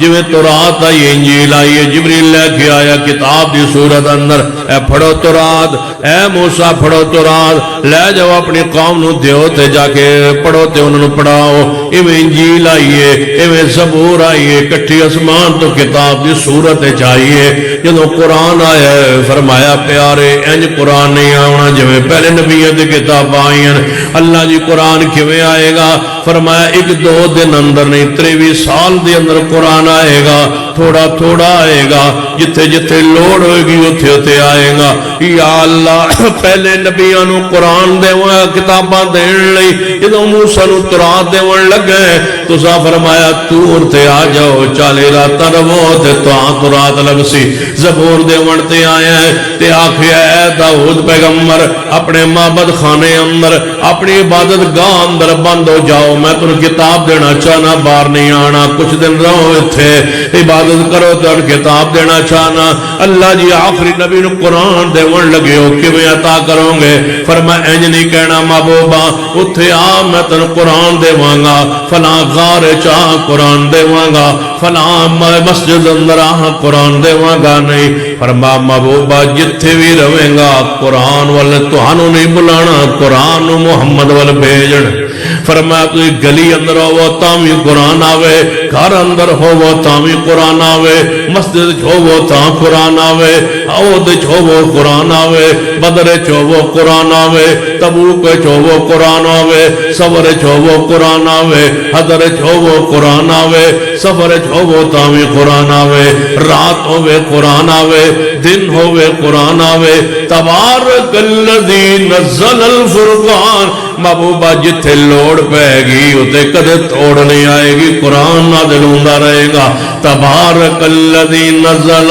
جویں تورات آئی انجیل آئی ہے جبریل لے کے آیا کتاب دی صورت اندر اے پڑھو تورات اے موسیٰ پڑھو تورات لے جاؤ اپنی قوم نو دیو تے جا کے پڑھو تے انہوں نے پڑھاؤ ایویں انجیل آئی ہے ایویں زبور آئی ہے کٹھی اسمان تو کتاب دی صورت چاہیے جدو قرآن آیا ہے فرمایا پیارے انج قرآن نہیں آونا جویں پہلے نبیوں دی کتاب آئی ہیں اللہ جی قرآن کیویں آئے گا فرمایا ایک دو دن اندر نہیں 23 سال دے اندر قرآن آئے گا تھوڑا تھوڑا آئے گا جتھے جتھے لوڑ ہوئے گی اتھے اتھے آئے گا یا اللہ پہلے نبیوں نو قرآن دے وہاں کتاباں دین لئی جدو موسیٰ نو تورات دے وہاں لگے تو سا فرمایا تور تے آ جاؤ 40 راتاں رہو تے تورات لگ سی زبور دے وہاں تے آئے ہیں تے آکھیا اے داؤد پیغمبر اپنے معبد خانے اندر اپنی عبادت گاہ اندر بند ہو جاؤ میں تنہیں کتاب دینا چاہنا باہر نہیں آنا کچھ دن رہو اتھے عبادت کرو تو کتاب دینا چاہنا اللہ جی آخری نبی نو قرآن دے ون لگے ہو کہ میں عطا کروں گے فرمایا انج نہیں کہنا محبوبہ اتھے آ میں تن قرآن دے وانگا فلاں غار چاہ قرآن دے وانگا فلاں مسجد اندر آہ قرآن دے وانگا نہیں فرما محبوبہ جتھے بھی رویں گا قرآن والے توہانو نہیں بلانا قرآن محمد والے بھیجن فرمایا تو گلی اندر ہو تامی قرآن آوے گھر اندر ہو تامی قرآن آوے مسجد چھو تا قرآن آوے عود چھو قرآن آوے بدر چھو قرآن آوے تبوک چھو قرآن آوے سفر چھو قرآن آوے حضر چھو قرآن آوے سفر چھو تامی قرآن آوے رات ہوئے قرآن آوے دن ہوئے قرآن آوے تبارک الذی نزل الفرقان محبوبہ جتھے لوڑ پہ گی اتے کدے توڑ نہیں آئے گی قرآن نازل ہوندا رہے گا تبارک الذی نزل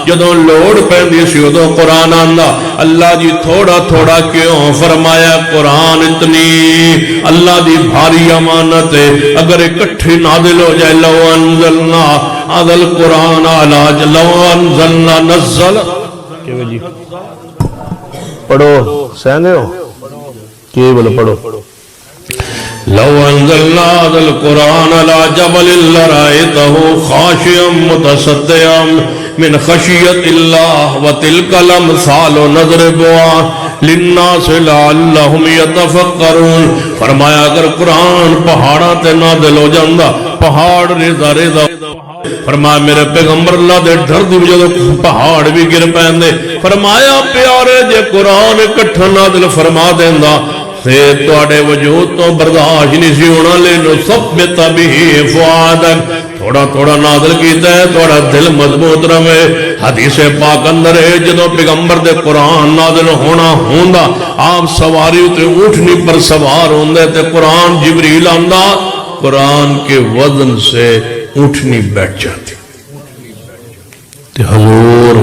جدوں لوڑ پیندی سی ادوں قرآن آندا اللہ جی تھوڑا تھوڑا کیوں فرمایا قرآن اتنی اللہ دی بھاری امانت ہے اگر اکٹھی نازل ہو جائے لو انزلنا عدل قرآن علاج لو انزلنا نزل کیوں جی پڑھو سہنے ہو کی بولو پڑھو لو انزلنا هذا القرآن على جبل لرأيته خاشعا متصدعا من خشية الله وتلك الأمثال نضربها للناس لعلهم يتفكرون فرمایا اگر قرآن پہاڑاں تے نازل ہو جاندا پہاڑ ریزا ریزا فرمایا میرے پیغمبر اللہ دے ڈر دی وجہ پہاڑ بھی گر پیندے فرمایا پیارے جے قرآن اکٹھا نازل فرما دیندا تے تواڈے وجود تو برداشت نہیں سی ہونا لنثبت به فؤادک تھوڑا تھوڑا نازل کیتا ہے تھوڑا دل مضبوط رہے حدیث پاک اندر ہے جدوں پیغمبر دے قرآن نازل ہونا ہوندا آپ سواری تے اونٹنی پر سوار ہوندے تے قرآن جبریل آندا قرآن کے وزن سے اونٹنی بیٹھ جاتی تے حضور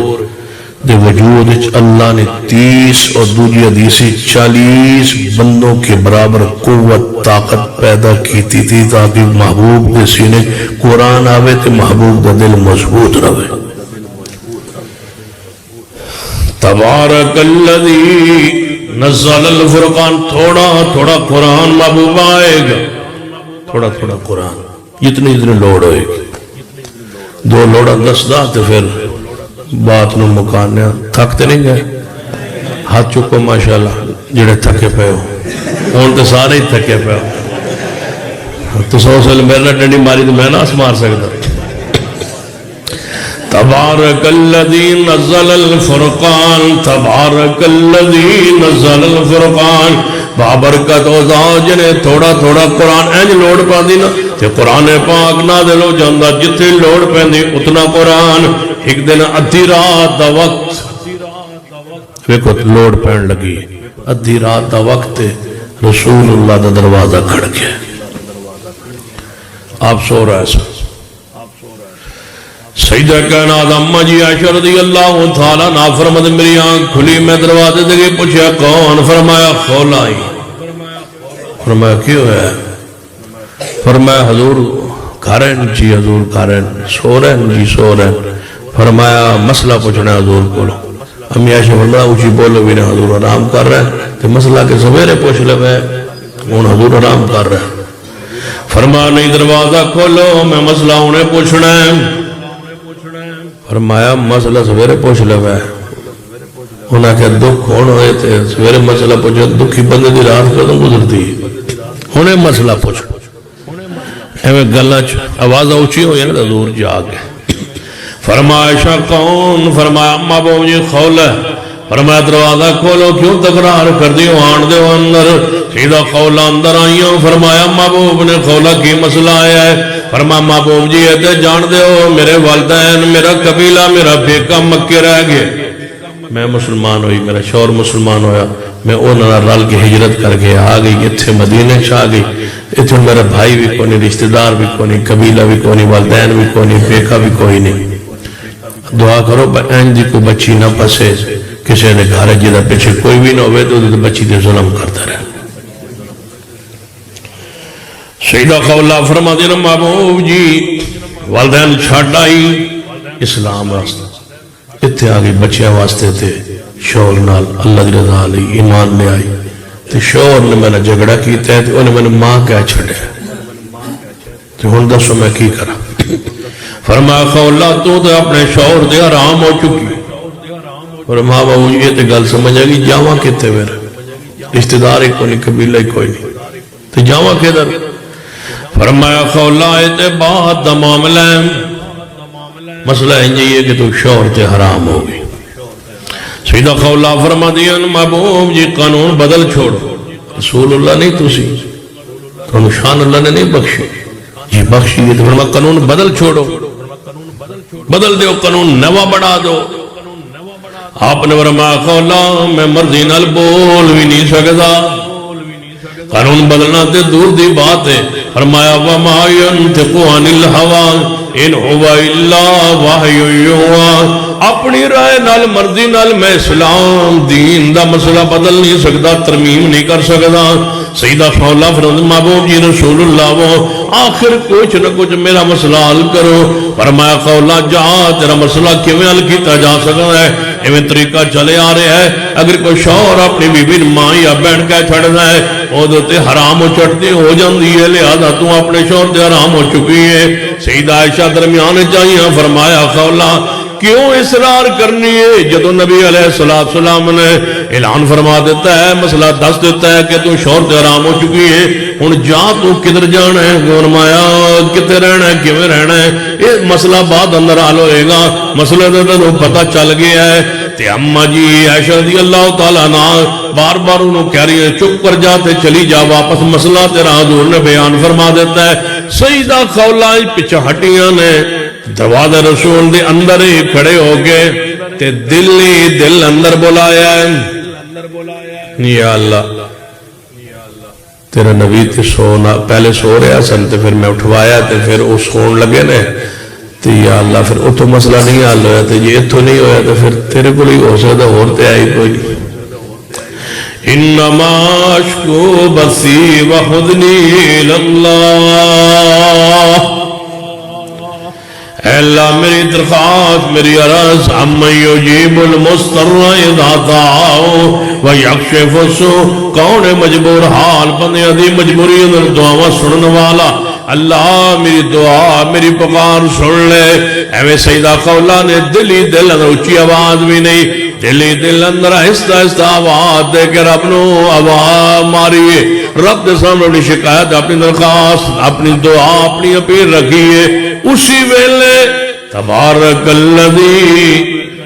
دے وجود اللہ نے 30 اور دوسری حدیث 40 بندوں کے برابر قوت طاقت پیدا کی تھی تاکہ محبوب دے سینے قرآن آوے تے محبوب دا دل مضبوط رہے تبارک الذی نزل الفرقان تھوڑا تھوڑا قرآن محبوب آئے گا تھوڑا تھوڑا قرآن جتنی لوڑ ہوئے گی 2 لوڑا 10 دا تو پھر بات نو مکانیا تھکتے نہیں گئے ہاتھ چکو ماشاءاللہ جڑے تھکے پہ ہو ان تو سارے ہی تھکے پہ ہو تو 100 سال میرے ڈنڈی ماری تو میں نہ مار سکتا تبارک الذی نزل الفرقان تبارک الذی نزل الفرقان بابرکت و جنہیں تھوڑا تھوڑا قرآن اینج لوڑ پا دی نا تے قرآن پاک نازل ہو جاندہ جتھے لوڑ پہ دی اتنا قرآن ایک دن ادھی رات دا وقت ویکو لوڑ پہن لگی ادھی رات دا وقت رسول اللہ دا دروازہ کھڑ گیا آپ سو رہا ہے سیدہ کائنات اماں جی عائشہ رضی اللہ تعالیٰ نافرمت میری آنکھ کھلی میں دروازے دے گئی پوچھا کون فرمایا خولا ہی فرمایا کیوں ہے فرمایا حضور کارن جی حضور کارن سو رہن جی سو رہن فرمایا مسئلہ پوچھنا حضور بولو امی عائشہ فرمایا اونچی بولو بھی نہیں حضور آرام کر رہے ہیں تو مسئلہ کے سویرے پوچھ لے گئے ان حضور آرام کر رہے ہیں فرمایا نہیں دروازہ کھولو میں مسئلہ انہیں پوچھنا ہے. فرمایا مسئلہ سویرے پوچھ لو ہے. انہاں کہ دکھ ہون ہوئے تھے سویرے مسئلہ پوچھو دکھی بندے دی رات کدوں گزرتی انہیں مسئلہ پوچھو. ایویں گلاں آواز اونچی ہوئی نا دور جا کے. فرمایا عائشہ کون؟ فرمایا اما بہو جی خولہ. فرمایا دروازہ کھولو کیوں تکرار کر دیو آن دیو اندر. سیدھا خولہ اندر آئیوں. فرمایا اما بہو نے خولہ کی مسئلہ آیا ہے. فرمایا اما بہو جی ایتے جان دیو میرے والدین میرا قبیلہ میرا بیکا مکے رہ گئے. میں مسلمان ہوئی میرا شوہر مسلمان ہویا میں انہاں رل کے ہجرت کر کے آ گئی اتھے مدینے آ گئی. اتھے میرا بھائی بھی کوئی نہیں رشتہ دار بھی کوئی نہیں قبیلہ بھی کوئی نہیں والدین بھی کوئی نہیں بیکا بھی کوئی نہیں. دعا کرو این دی کوئی بچی نہ پسے کسی نے گھر جیدہ پیچھے کوئی بھی نہ ہوئے تو بچی دے ظلم کرتا رہے. سیدہ خولہ فرما دینا محبوب جی والدین چھاڑ آئی اسلام واسطے اتھے آگئی بچیاں واسطے تھے شوہر نال اللہ دی رضا لی ایمان لے آئی. تو شوہر نے میں نے جھگڑا کیتا ہے تو انہیں میں نے ماں کہہ چھڑے تو ہن دسو میں کی کرا. فرمایا خولہ تو اپنے شوہر دے حرام ہو چکی. فرمایا بابو یہ تے گل سمجھ آگئی جاواں کتے میرے رشتہ دار ہی کوئی نہیں قبیلہ ہی کوئی نہیں تو جاواں کدھر. فرمایا خولہ تے بات دا معاملہ ہے مسئلہ ہے کہ تو شوہر تے حرام ہو گئی. سیدہ خولہ فرما دیا محبوب جی قانون بدل چھوڑو. رسول اللہ نہیں تسی تو شان اللہ نے نہیں بخشی جی بخشی ہے تو فرما قانون بدل چھوڑو بدل دیو قانون نوا بڑھا دو. آپ نے فرمایا خولہ میں مرضی نال بول بھی نہیں سکتا قانون بدلنا تے دور دی بات ہے. فرمایا وَمَا يَنْتِقُ عَنِ الْهَوَىٰ إِنْ هُوَ إِلَّا وَحْيٌ يُوحَىٰ. اپنی رائے نال مرضی نال میں اسلام دین دا مسئلہ بدل نہیں سکتا ترمیم نہیں کر سکتا. سیدہ خولہ فرمایا محبوب جی رسول اللہ وہ آخر کچھ نہ کچھ میرا مسئلہ حل کرو. فرمایا خولہ جا تیرا مسئلہ کیویں حل کیتا جا سکتا ہے ایویں طریقہ چلے آ رہے ہیں. اگر کوئی شوہر اپنی بیوی ماں یا بہن کہہ چھڑنا ہے وہ تے حرام ہو چڑھتی ہو جاندی ہے لہذا تو اپنے شوہر تے حرام ہو چکی ہے. سیدہ عائشہ درمیان چاہیے. فرمایا خولہ کیوں اصرار کرنی ہے جدو نبی علیہ السلام نے اعلان فرما دیتا ہے مسئلہ دس دیتا ہے کہ تو شوہر تے حرام ہو چکی ہے ہن جا تو کدھر جانا ہے فرمایا کتے رہنا ہے کیویں رہنا ہے یہ مسئلہ بعد اندر حل ہوئے گا. مسئلہ تو پتہ چل گیا ہے. تے اماں جی عائشہ رضی اللہ تعالیٰ عنہ بار بار انہوں کہہ رہی ہے چپ کر جاتے چلی جا واپس مسئلہ تیرا حضور نے بیان فرما دیتا ہے. سیدہ خولہ پیچھے ہٹیاں نے دروازہ رسول دے اندر ہی کھڑے ہو گئے تے دل اندر بلایا ہے یا اللہ تیرا نبی تے سونا پہلے سو رہا سن تے پھر میں اٹھوایا تے پھر وہ سون لگے نے تے یا اللہ پھر اتو مسئلہ نہیں حل ہویا تے یہ اتو نہیں ہویا تے پھر تیرے کو ہی ہو سکتا ہوتے آئی کوئی. انما اشکو بسی وحدنی الاللہ. اے اللہ میری درخواست میری عرض امن یجیب المضطر اذا دعاؤ ویکشف السوء کون مجبور حال بندے دی مجبوری اندر دعا سنن والا اللہ میری دعا میری پکار سن لے. ایویں سیدہ خولہ نے دلی دل اندر اچھی آواز بھی نہیں دلی دل اندر آہستہ آہستہ آواز دے کے رب نو آواز ماری رب دے سامنے اپنی شکایت اپنی درخواست اپنی دعا اپنی اپیل رکھیے. اسی ویلے تبارک الذی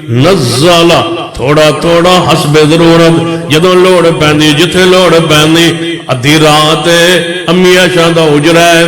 نزل تھوڑا تھوڑا حسب ضرورت جدوں لوڑ پیندی جتھے لوڑ پیندی ادھی رات امی عائشہ دا حجرا ہے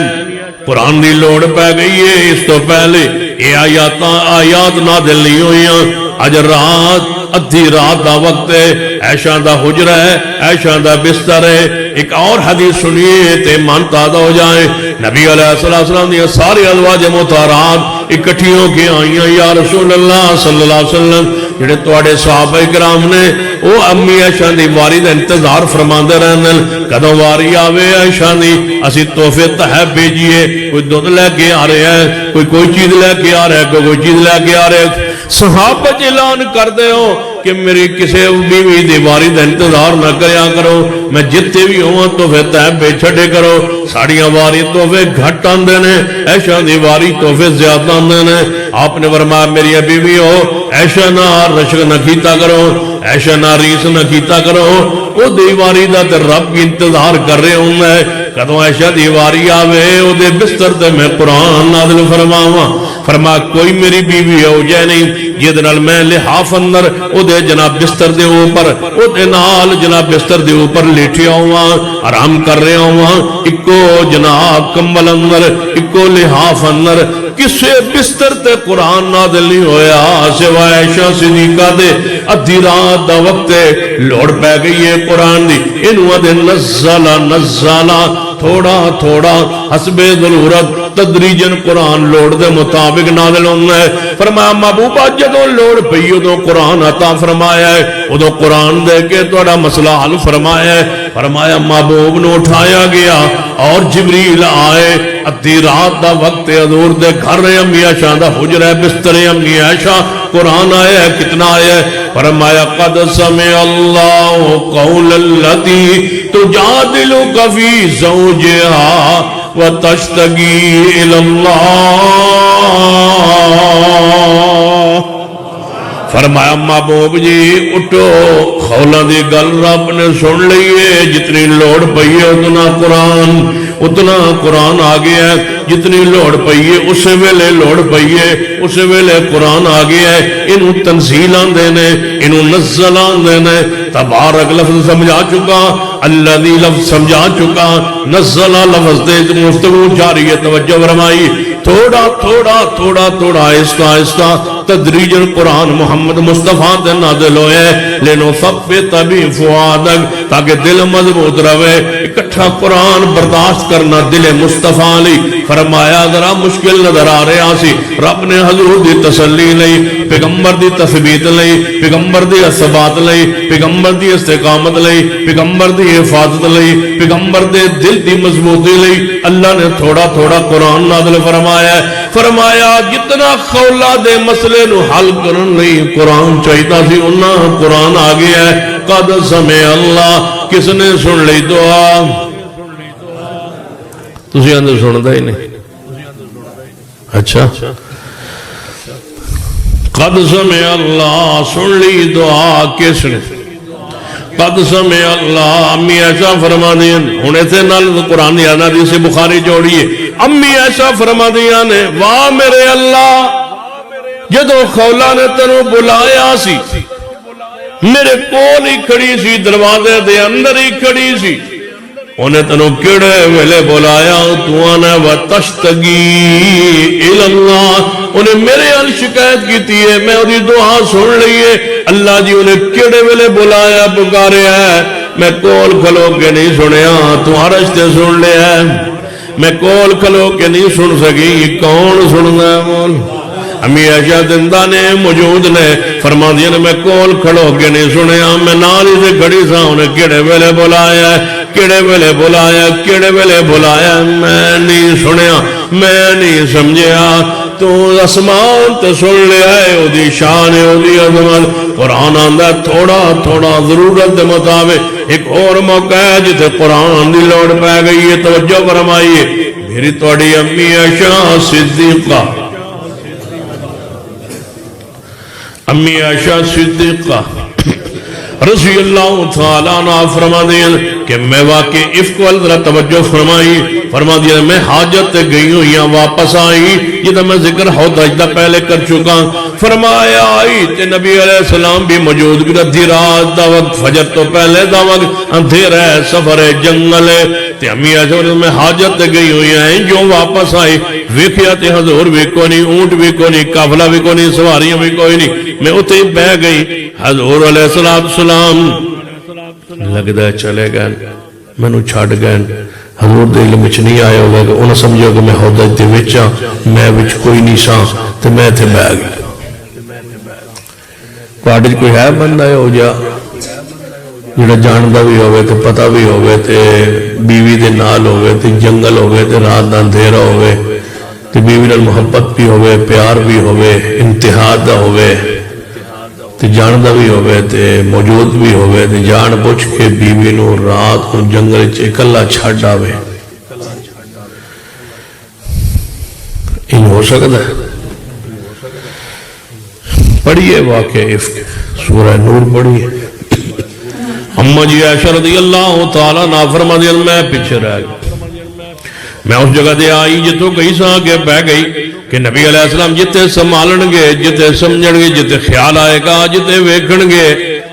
قرآن دی لوڑ پہ گئی ہے اس تو پہلے یہ آیات نازل نہیں ہوئیاں اج رات ادھی رات دا وقت ہے عائشہ دا حجرہ ہے عائشہ دا بستر ہے. ایک اور حدیث سنیے تے من تازہ ہو جائے. نبی علیہ السلام دی ساری ازواج مطہرات اکٹھی ہو کے آئیاں یا رسول اللہ صلی اللہ علیہ وسلم جڑے تواڈے صحابہ کرام نے وہ امی عائشہ دی واری دا انتظار فرماندے رہندے کدوں واری آوے عائشہ دی اسی تحفے تحائف بھیجیے کوئی دودھ لے کے آ رہے ہیں کوئی چیز لے کے آ رہا ہے کوئی چیز لے کے آ رہے ہیں صحابہ اعلان کر دے ہو کہ میری کسی بیوی دی واری دا انتظار نہ کریا کرو میں جتے بھی ہوں تحفے تحائف بے چھڑے کرو ساڑیاں واری تحفے گھٹ آندے نے عائشہ دی واری تحفے زیادہ آندے نے آپ نے فرمایا میری بیوی ہو عائشہ نہ رشک نہ کیتا کرو عائشہ نہ ریس نہ کیتا کرو وہ دیواری دا تے رب کی انتظار کر رہے ہوں میں کدوں عائشہ دیواری آوے او دے بستر تے میں قرآن نازل فرماواں فرما کوئی میری بیوی ہو جائے نہیں جے نال میں لحاف اندر او دے جناب بستر دے اوپر او دے نال جناب بستر دے اوپر لیٹیا ہوا آرام کر رہے ہوا اکو جناب کمبل اندر اکو لحاف اندر کسے بستر تے قرآن نازل نہیں ہویا سوائے عائشہ صدیقہ دے ادھی رات دا وقت لوڑ پہ گئی ہے قرآن دی انہوں دے نزلہ تھوڑا تھوڑا حسب ضرورت تدریجن قرآن لوڑ دے مطابق نازل ہونا ہے فرمایا محبوبہ جدوں لوڑ پئی ادوں قرآن عطا فرمایا ہے ادوں قرآن دے کے تھوڑا مسئلہ حل فرمایا ہے فرمایا محبوب نو اٹھایا گیا اور جبریل آئے ادھی رات دا وقت حضور دے گھر امی عائشہ دا حجرہ بستر امی عائشہ قرآن آیا ہے کتنا آیا ہے فرمایا قد سمع اللہ قول التی تجادلک فی زوجہا وتشتکی الی اللہ فرمایا محبوب جی اٹھو خولا دی گل رب نے سن لئیے جتنی لوڑ پئیے اتنا قرآن آ گیا ہے جتنی لوڑ پئیے اسے ویلے لوڑ پئیے اسے ویلے قرآن آ گیا ہے انہوں تنزیلان دینے انہوں نزلان دینے تبارک لفظ سمجھا چکا اللہ دی لفظ سمجھا چکا نزلہ لفظ دے مفتگو جاری ہے توجہ فرمائی تھوڑا تھوڑا تھوڑا تھوڑا آہستہ آہستہ تدریجن قرآن محمد مصطفیٰ دے نازل ہوئے لینو ثبت بھی فؤادک تاکہ دل مضبوط رہے اکٹھا قرآن برداشت کرنا دل مصطفیٰ لی فرمایا ذرا مشکل نظر آ رہے آسی رب نے حضور دی تسلی لئی پیغمبر دی تثبیت لئی پیغمبر دی ثبات لئی پیغمبر دی استقامت لئی پیغمبر دی حفاظت لئی پیغمبر دے دل دی مضبوطی لئی اللہ نے تھوڑا تھوڑا قرآن نازل فرمایا جتنا خولا دے مسئلے نو حل کرن لئی قرآن چاہیتا سی انہاں قرآن آگے ہے قد سمع اللہ کس نے سن لئی دعا تسی اندر سن دے ہی نہیں اچھا قد سمع اللہ سن لی دعا کس نے قد سمع اللہ امی عائشہ فرما دیا ہونے سے نال قرآن یاد حدیث بخاری جوڑیے امی عائشہ فرما دیا نے واہ میرے اللہ جدو خولا نے تنو بلایا سی میرے کول ہی کھڑی سی دروازے دے اندر ہی کھڑی سی انہیں تنو کڑے ویلے بلایا تو آنا وَتَشْتَگِي إِلَى اللَّهِ انہیں میرے حال شکایت کی تھی ہے میں انہیں دعا سن لئیے اللہ جی انہیں کڑے ویلے بلایا پکارے ہے میں کول کھلو کے نہیں سنیا تمہارا رشتے سن لے ہے میں کول کھلو کے نہیں سن سکی کون سننا ہے مول امی عائشہ زندہ نے موجود نے فرما دیا نے میں کول کھڑو کے نہیں سنیا میں نالی سے کھڑی سا انہیں کڑے ویلے بلایا کڑے ویلے بلایا کڑے ویلے بلایا میں نہیں سنیا میں نہیں سمجھیا تو اسمان تے سن لیا ہے او دی شان ہے او دی عظمت قرآن آندہ تھوڑا تھوڑا ضرورت دے مطابق ایک اور موقع ہے جتے قرآن دی لوڑ پہ گئی ہے توجہ فرمائیے میری توڑی امی عائشہ صدیقہ امی عائشہ صدیقہ رضی اللہ تعالیٰ عنہ فرما دیا کہ میں واقع افق والدرہ توجہ فرما دیا میں حاجت گئی ہوں یا واپس آئی یہ میں ذکر حوضہ پہلے کر چکا فرمایا آئی تے نبی علیہ السلام بھی موجود کی ردھی رات دا وقت فجر تو پہلے دا وقت اندھیر ہے سفر جنگل ہے تے امی عائشہ میں حاجت گئی ہوئی ہیں جو واپس آئی ویکھیا تے حضور بھی کوئی نہیں اونٹ بھی کوئی نہیں قافلہ بھی کوئی نہیں سواریاں بھی کوئی نہیں میں اتنے بہ گئی حضور علیہ السلام لگتا ہے چلے گئے میں نو چھاڑ گئے حضور دے علم وچ نہیں آیا ہوگا کہ انہوں سمجھو کہ میں حوضہ دے وچا میں وچ کوئی نہیں سا تے میں تھے بہ گئی تواڈے کوئی ہے بندہ ہو جا جڑا جاندا بھی ہوئے تے پتہ بھی ہوئے تے بیوی دے نال ہوئے تے جنگل ہوئے تے رات دا اندھیرا ہوئے تے بیوی نال محبت بھی ہوئے پیار بھی ہوئے انتہا دا ہوئے تے جاندا بھی ہوئے تے موجود بھی ہوئے تے جان بوجھ کے بیوی نو رات کو جنگل چ اکلا چھڈ آوے ان ہو سکتا ہے؟ پڑھیے واقعہ عفق سورہ نور پڑھیے اما جی عائشہ رضی اللہ تعالیٰ فرماتی میں پیچھے رہ گئی میں اس جگہ دے آئی جتوں کئی سا کے بہ گئی کہ نبی علیہ السلام جتے سنبھالن گے جتے سمجھن گے جتے خیال آئے گا جتے ویکھن گے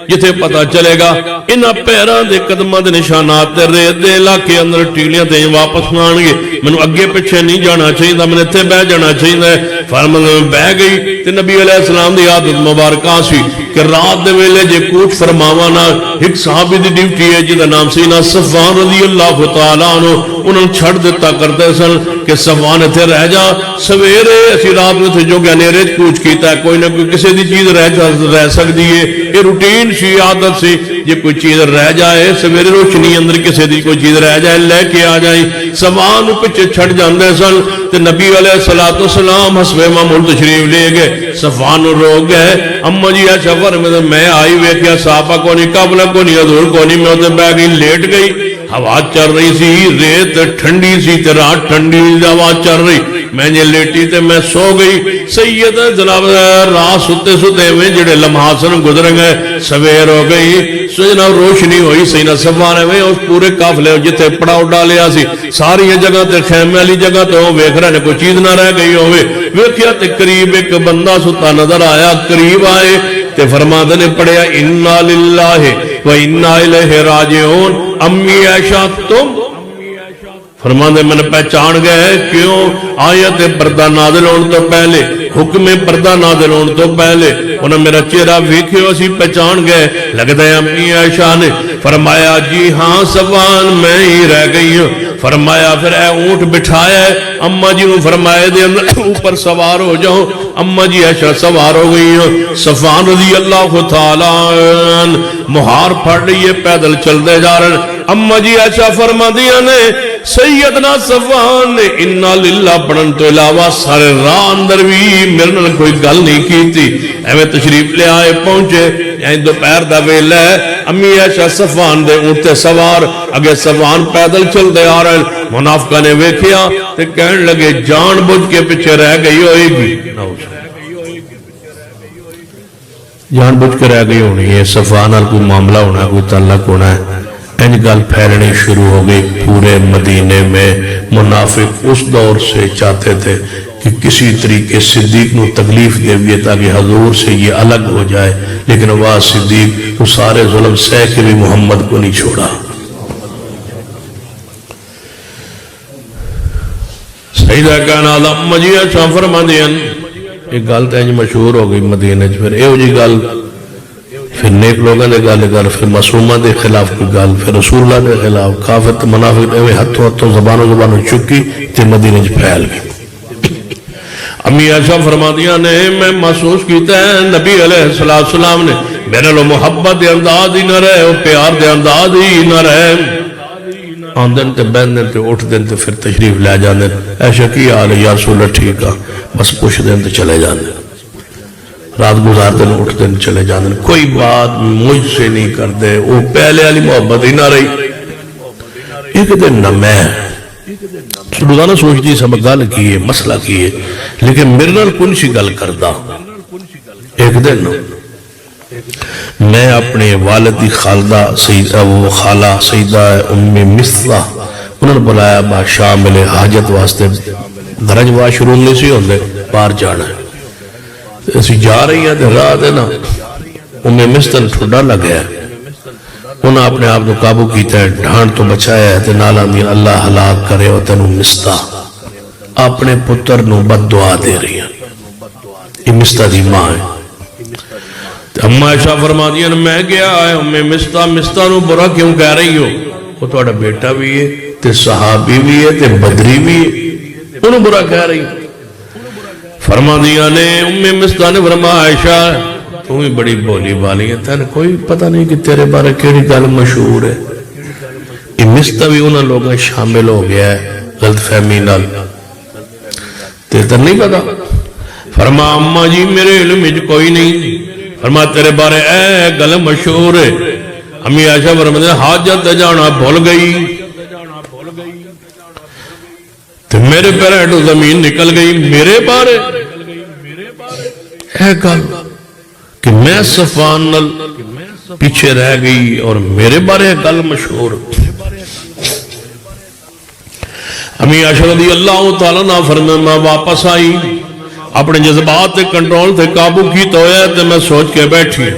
جتے پتہ چلے گا انہاں پیران دے قدمہ دے نشانات دے ریت دے علاقے اندر ٹیلیاں دے واپس آن گے منو اگے پیچھے نہیں جانا چاہیے میں نے اتنے بہ جانا چاہیے فرمایا میں بہ گئی تے نبی علیہ السلام دی عادت مبارکہ سی کہ رات دے ویلے جے کوچ فرماوا نا ایک صحابی دی ڈیوٹی ہے جدا نام سی نا صفوان رضی اللہ تعالیٰ عنہ انہوں چھڑ دیتا کرتے سن کہ صفوان اتھے رہ جا سویرے اسی رات میں تھے جو کہ انیرے کوچ کیتا ہے کوئی نہ کوئی کسی دی چیز رہ سکتی ہے یہ روٹین سی عادت سی جے کوئی چیز رہ جائے سویرے روشنی اندر کسی دی کوئی چیز رہ جائے لے کے آ جائیں صفوان پچھے چھڑ جاندے سن تے نبی علیہ السلام حسب معمول تشریف لے گئے صفوان رو گئے اما جی سفر میں آئی ویکھیا صحابہ کو نہیں قبلہ کو نہیں حضور کو نہیں میں اتنے بہ گئی لیٹ گئی ہوا چل رہی سی ریت ٹھنڈی سی تے رات ٹھنڈی ہوا چل رہی میں نے لیٹی تے میں سو گئی سید جناب رات ستے ستے میں جڑے لمحات سن گزر گئے سویر ہو گئی جناب روشنی ہوئی سینا صفوان میں اس پورے قافلے جتے پڑاؤ ڈالیا سی ساری جگہ تے خیمے والی جگہ تے وہ ویکھ رہے نے کوئی چیز نہ رہ گئی ہوئے ویکھیا تے قریب ایک بندہ ستا نظر آیا قریب آئے تے فرماندے نے پڑھیا انا للہ و انا الیہ راجعون امی عائشہ تم فرماندے میں نے پہچان گئے کیوں آیت پردہ نازل ہونے تو پہلے حکم پردہ نازل ہونے تو پہلے انہوں میرا چہرہ ویکھے اسی پہچان گئے لگتا ہے امی عائشہ نے فرمایا جی ہاں صفوان میں ہی رہ گئی ہوں فرمایا پھر اے اونٹ بٹھایا ہے اما جی نے فرمایا دے اوپر سوار ہو جاؤ اما جی عائشہ سوار ہو گئی ہوں صفوان رضی اللہ تعالیٰ مہار پھڑ رہی ہے پیدل چل دے جا رہے اما جی عائشہ فرما دیا نے سیدنا صفوان نے انا للہ پڑھن تو علاوہ سارے راہ اندر بھی میرے نے کوئی گل نہیں کی تھی ایویں تشریف لے آئے پہنچے یعنی دوپہر دا ویلا ہے امی عائشہ صفوان دے اونٹے سوار اگے صفوان پیدل چل دے آ رہے منافقہ نے ویکھیا تے کہنے لگے جان بوجھ کے پیچھے رہ گئی ہوئے گی جان بوجھ کے رہ گئی ہونی ہے صفوان اور کوئی معاملہ ہونا کوئی تعلق ہونا ہے ان گل پھیلنی شروع ہو گئی پورے مدینے میں منافق اس دور سے چاہتے تھے کہ کسی طریقے صدیق نو تکلیف دے دیے تاکہ حضور سے یہ الگ ہو جائے لیکن وہ صدیق تو سارے ظلم سہ کے بھی محمد کو نہیں چھوڑا سیدہ کہنا اما جی اچھا فرما دیا ایک گل تو مشہور ہو گئی مدینے پھر یہ جی گل پھر نیک لوگوں نے گل پھر معصومہ دے خلاف کوئی گل پھر رسول اللہ دے خلاف کافر منافق ایویں ہتھوں زبانوں چکی تے مدینے وچ پھیل گئی امی عائشہ فرماندیاں نے میں محسوس کیتا ہے نبی علیہ السلام نے میرے لو محبت دے انداز ہی نہ رہے وہ پیار دے انداز ہی نہ رہے آندن تے بہن تے اٹھ دن تے پھر تشریف لے جاندے عائشہ کی حال ہے یا رسول اللہ ٹھیک ہے بس پوچھ دن تے چلے جاندے رات گزار دن اٹھ دن چلے جاندے کوئی بات مجھ سے نہیں کر دے وہ پہلے والی محبت ہی نہ رہی ایک دن نہ میں روزانہ سوچتی سب گل کی ہے مسئلہ کی ہے لیکن میرے نال کون سی گل کردا ایک دن میں اپنے والد کی خالدہ وہ خالہ سیدہ ام مصطہ انہوں نے بلایا بادشاہ ملے حاجت واسطے گرج واش روم نہیں سی ہوندے باہر جانا ہے اسی جا رہی ہیں راہ دے نا ام مصطہ نے ٹھڈا لگیا انہوں نے اپنے آپ کو قابو کیتا ہے ڈھانڈ تو بچایا ہے تے نالا میر اللہ ہلاک کرے ہو تینوں مصطہ اپنے پتر نو بد دعا دے رہی ہیں یہ مصطہ دی ماں ہے اما عائشہ فرما دیا میں گیا ہے مصطہ نو برا کیوں کہہ رہی ہو وہ تھوڑا بیٹا بھی ہے تے صحابی بھی ہے تے بدری بھی ہے انہوں برا کہہ رہی فرما دیا نے ام مصطہ نے فرما عائشہ تو بھی بڑی بولی بالی ہے، تین کوئی پتہ نہیں کہ تیرے بارے کیڑی گل مشہور ہے۔ یہ مستہ بھی انہاں لوگوں شامل ہو گیا ہے غلط فہمی نال، تیرے نہیں پتا۔ فرما اماں جی میرے علم وچ کوئی نہیں۔ فرما تیرے بارے اے گل مشہور ہے، امی عائشہ فرماتی ہیں حاجت جانا بھول گئی تو میرے پیروں زمین نکل گئی میرے بارے اے گل کہ میں صفان نال پیچھے رہ گئی اور میرے بارے گل مشہور۔ امی عائشہ رضی اللہ تعالیٰ عنہ فرمایا میں واپس آئی، اپنے جذبات تے کنٹرول تے قابو کی تو ہے تے میں سوچ کے بیٹھی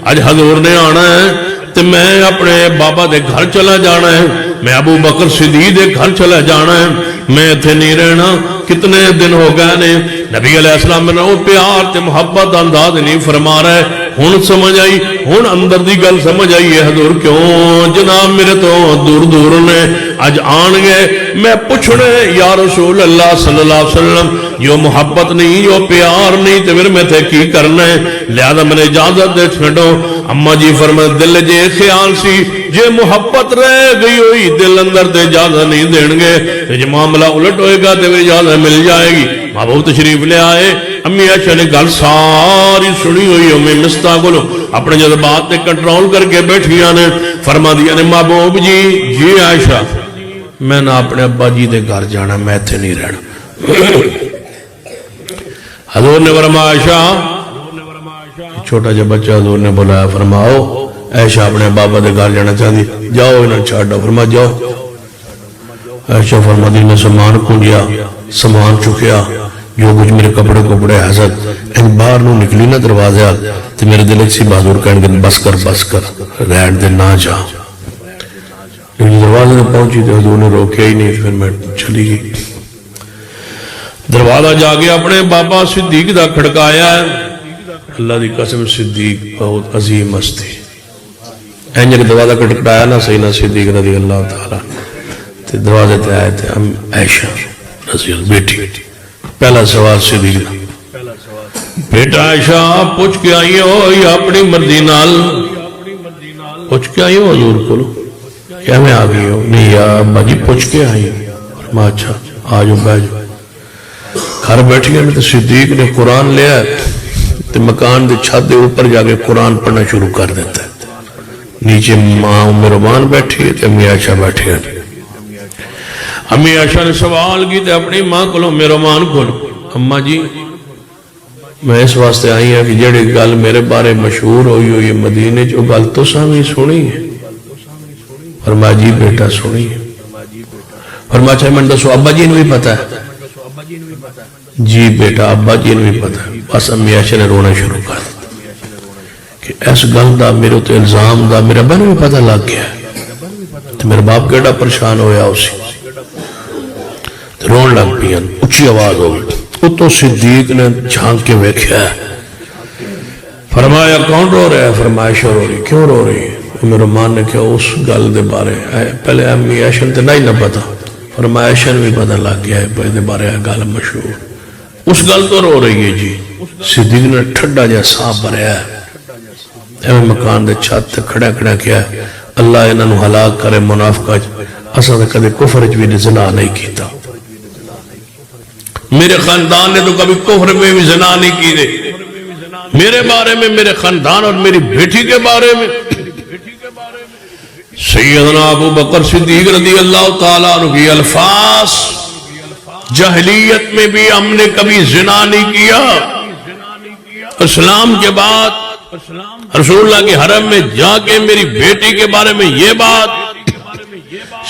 اج حضور نے آنا ہے تے میں اپنے بابا دے گھر چلا جانا ہے، میں ابو بکر صدیق دے گھر چلا جانا ہے، میں تھے نہیں رہنا۔ کتنے دن ہو گئے نے نبی علیہ السلام میں وہ پیار تے محبت انداز نہیں فرما رہے۔ ہن سمجھ آئی، ہن اندر دی گل سمجھ آئی ہے حضور کیوں جناب میرے تو دور دور نے اج آن گئے، میں پوچھنے یا رسول اللہ صلی اللہ علیہ وسلم جو محبت نہیں جو پیار نہیں تو پھر میں تھے کی کرنا ہے، لہذا میں نے اجازت دے چھڑو۔ اماں جی فرمائے دل جے خیال سی جے محبت رہ گئی ہوئی دل اندر دے اجازت نہیں دیں گے، جے معاملہ الٹ ہوئے گا تو اجازت مل جائے گی۔ محبوب تشریف لے آئے، امی عائشہ نے گل ساری سنی ہوئی امی مستہ کو اپنے جذبات تے کنٹرول کر کے بیٹھیاں نے فرما دیا نے محبوب جی عائشہ میں نہ اپنے ابا جی دے گھر جانا، میں تھے نہیں رہنا۔ حضور نے فرمایا عائشہ، چھوٹا جا بچہ حضور نے بلایا فرماؤ عائشہ اپنے بابا دے گھر جانا چاہتی، جاؤ انہیں چھاڑا، فرما جاؤ۔ عائشہ فرما دی میں سامان کھولیا، سامان چکیا، جو کچھ میرے کپڑے حضرت ان باہر نو نکلی نہ دروازہ تو میرے دل ایک سی بہادر کہنے گے بس کر رہن دے نہ جا۔ لیکن دروازے نے پہنچی تو حضور نے روکیا ہی نہیں، پھر میں چلی گئی۔ دروازہ جا کے اپنے بابا صدیق دا کھڑکایا ہے، اللہ دی قسم صدیق بہت عظیم ہستی، اینج کہ دروازہ کھڑکایا نہ سیدنا صدیق رضی اللہ تعالیٰ تے دروازے تے آئے تھے ہم عائشہ رضی اللہ بیٹی۔ پہلا سوال صدیق بیٹا عائشہ پوچھ کے آئی ہو یا اپنی مرضی نال پوچھ کے آئی ہو حضور کو کیا میں آ گئی ہوں؟ نہیں یا ابا جی پوچھ کے آئی فرما اچھا آجو بیٹھو۔ گھر بیٹھی ہیں تو صدیق نے قرآن لیا تو مکان دے چھت دے اوپر جا کے قرآن پڑھنا شروع کر دیتا ہے۔ نیچے ماں ام رومان بیٹھی ہے تو امی عائشہ بیٹھی ہے۔ امی عائشہ نے سوال کی تے اپنی ماں کو ام رومان کو اماں جی میں اس واسطے آئی ہوں کہ جڑی گل میرے بارے مشہور ہوئی یہ مدینے جو گل تو سامنے سنی ہے؟ فرمایا جی بیٹا سنی ہے۔ فرمایا اچھا میں دسو ابا جی نے بھی پتا ہے؟ جی بیٹا ابا جی نے بھی پتا ہے۔ بس امی عائشہ نے رونا شروع کر دیا کہ اس گل دا میرے تو الزام دا میرے ابا نے بھی پتا لگ گیا تو میرے باپ کیڑا پریشان ہویا اسی رون لگ پیا، اچھی آواز ہو گئی۔ اتو صدیق نے جھانک کے ویکھیا فرمایا کون رو رہا ہے؟ فرمایا عائشہ رو رہی۔ کیوں رو رہی ہے؟ میرے مان نے کہا اس گل دے بارے پہلے امی عائشہ نے نہیں نہ پتا، فرمایا عائشہ نے بھی پتا لگ گیا ہے پہلے بارے گل مشہور، اس گل تو رو رہی ہے جی۔ صدیق نے ٹھڈا جا صاحب بھریا ہے، ایویں مکان دے چھت تے کھڑا کیا اللہ انہاں نو ہلاک کرے منافقہ اساں تے کدے کفر وچ بھی زنا نہیں کیتا، میرے خاندان نے تو کبھی کفر میں بھی زنا نہیں کی دے، میرے بارے میں میرے خاندان اور میری بیٹی کے بارے میں سیدنا ابو بکر صدیق رضی اللہ تعالیٰ عنہ کی الفاظ جاہلیت میں بھی ہم نے کبھی زنا نہیں کیا، اسلام کے بعد رسول اللہ کے حرم میں جا کے میری بیٹی کے بارے میں یہ بات،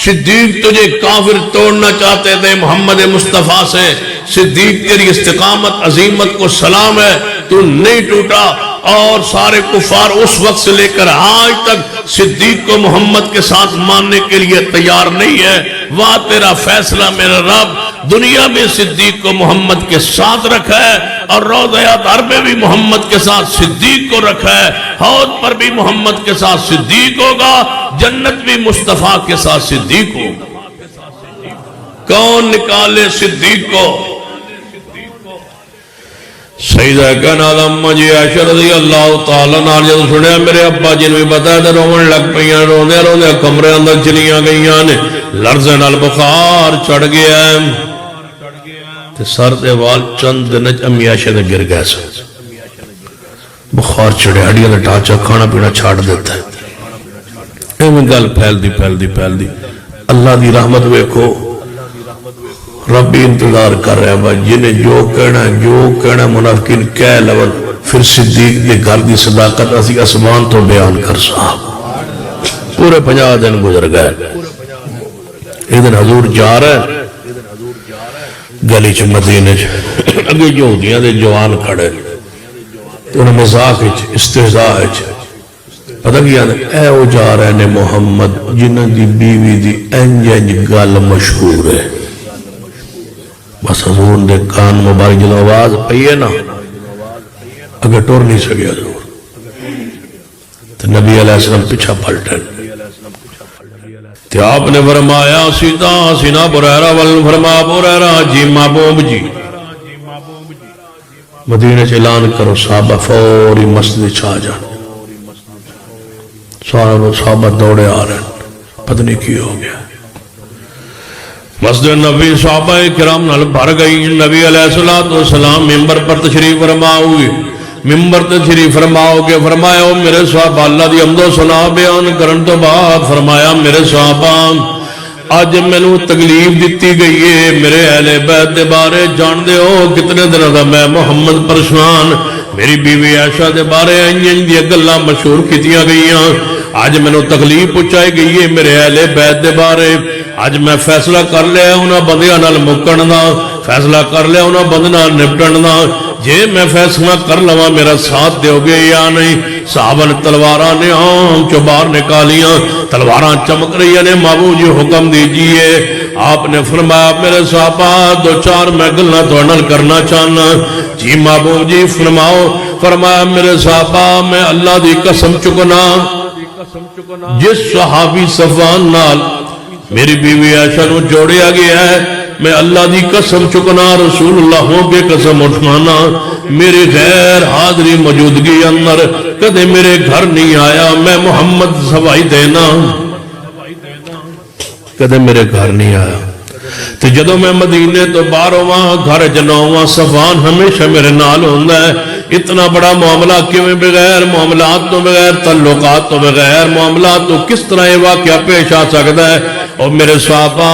صدیق تجھے کافر توڑنا چاہتے تھے محمد مصطفیٰ سے، صدیق تیری استقامت عظیمت کو سلام ہے، تو نہیں ٹوٹا، اور سارے کفار اس وقت سے لے کر آج تک صدیق کو محمد کے ساتھ ماننے کے لیے تیار نہیں ہے۔ واہ تیرا فیصلہ میرا رب، دنیا میں صدیق کو محمد کے ساتھ رکھا ہے اور روضہ اطہر میں بھی محمد کے ساتھ صدیق کو رکھا ہے، حوض پر بھی محمد کے ساتھ صدیق ہوگا، جنت بھی مصطفیٰ کے ساتھ صدیق ہوگا۔ کون نکالے صدیق کو؟ سیدہ کائنات اما جی عائشہ رضی اللہ تعالیٰ عنہ جب سنیا میرے ابا جی نے بتایا تے روون لگ پئیاں روندے روندے کمرے اندر چلیاں گئیاں نے لرزے نال بخار چڑھ گیا تے سر دے وال چند دن امی عائشہ دے گر گئے سن بخار چڑھے ہڈیاں دا ڈھانچہ کھانا پینا چھاڑ دیتا ہے ایویں گل پھیل دی اللہ دی رحمت ویکھو رب انتظار کر رہا ہے جنہیں جو کہنا منافقین کہہ لون پھر صدیق دے گھر دی صداقت اسی اسمان تو بیان کر صاحب پورے 50 دن گزر گئے ایک دن حضور جا رہا ہے گلی چ مدینے اگے یہودیاں دے جوان کھڑے انہیں مذاق استہزاء پتہ کیا اے وہ جا رہے نے محمد جنہاں دی بیوی دی انج گل مشہور ہے بس حضور دے کان مبارک جدو آواز پئیے نا اگر ٹور نہیں سکے حضور تو نبی علیہ السلام پیچھا پلٹن تو آپ نے فرمایا سینا بریرہ فرما بریرہ جی محبوب جی مدینہ سے اعلان کرو صحابہ فوری مسجد چھا جان صحابہ دوڑے آ رہے ہیں پتہ نہیں کی ہو گیا مسجد نبی صحابہ کرام نال بھر گئی نبی علیہ السلام ممبر پر تشریف فرما ہوئی ممبر تشریف فرماؤ کے فرمایا میرے صحابہ اللہ دی حمد و ثنا بیان کرن تو بعد فرمایا میرے صحابہ آج میں نے تکلیف دیتی گئی ہے میرے اہل بیت دے بارے جان دے ہو کتنے دن دا میں محمد پریشان میری بیوی عائشہ دے بارے انجن دی گلاں مشہور کیتیاں گئیاں آج میں نے تکلیف پہنچائی گئی ہے میرے اہل بیت دے بارے آج میں فیصلہ کر لیا انہاں بندیاں نال مکن دا فیصلہ کر لیا انہاں بندیاں نپٹن دا جے میں فیصلہ کر لوا میرا ساتھ دیو گے یا نہیں صحابہ نے تلواراں نے آنکھ چو باہر نکالیاں تلواراں چمک رہی نے محبوب جی حکم دیجئے آپ نے فرمایا میرے صحابہ دو چار میں گلنا تو انل کرنا چاہنا جی محبوب جی فرمایا میرے صحابہ میں اللہ دی قسم چکنا جس صحابی صفوان نال میری بیوی عائشہ نو جوڑیا گیا ہے میں اللہ دی قسم چکنا رسول اللہ ہوں کے قسم اٹھانا میرے غیر حاضری موجودگی اندر کدے میرے گھر نہیں آیا میں محمد سوائی دینا کدے میرے گھر نہیں آیا تو جدو میں مدینے تو باہرواں گھر جناواں صفوان ہمیشہ میرے نال ہوندہ ہے اتنا بڑا معاملہ کیوں بغیر معاملات تو بغیر تعلقات تو بغیر معاملات تو کس طرح یہ واقعہ پیش آ سکتا ہے اور میرے صحابہ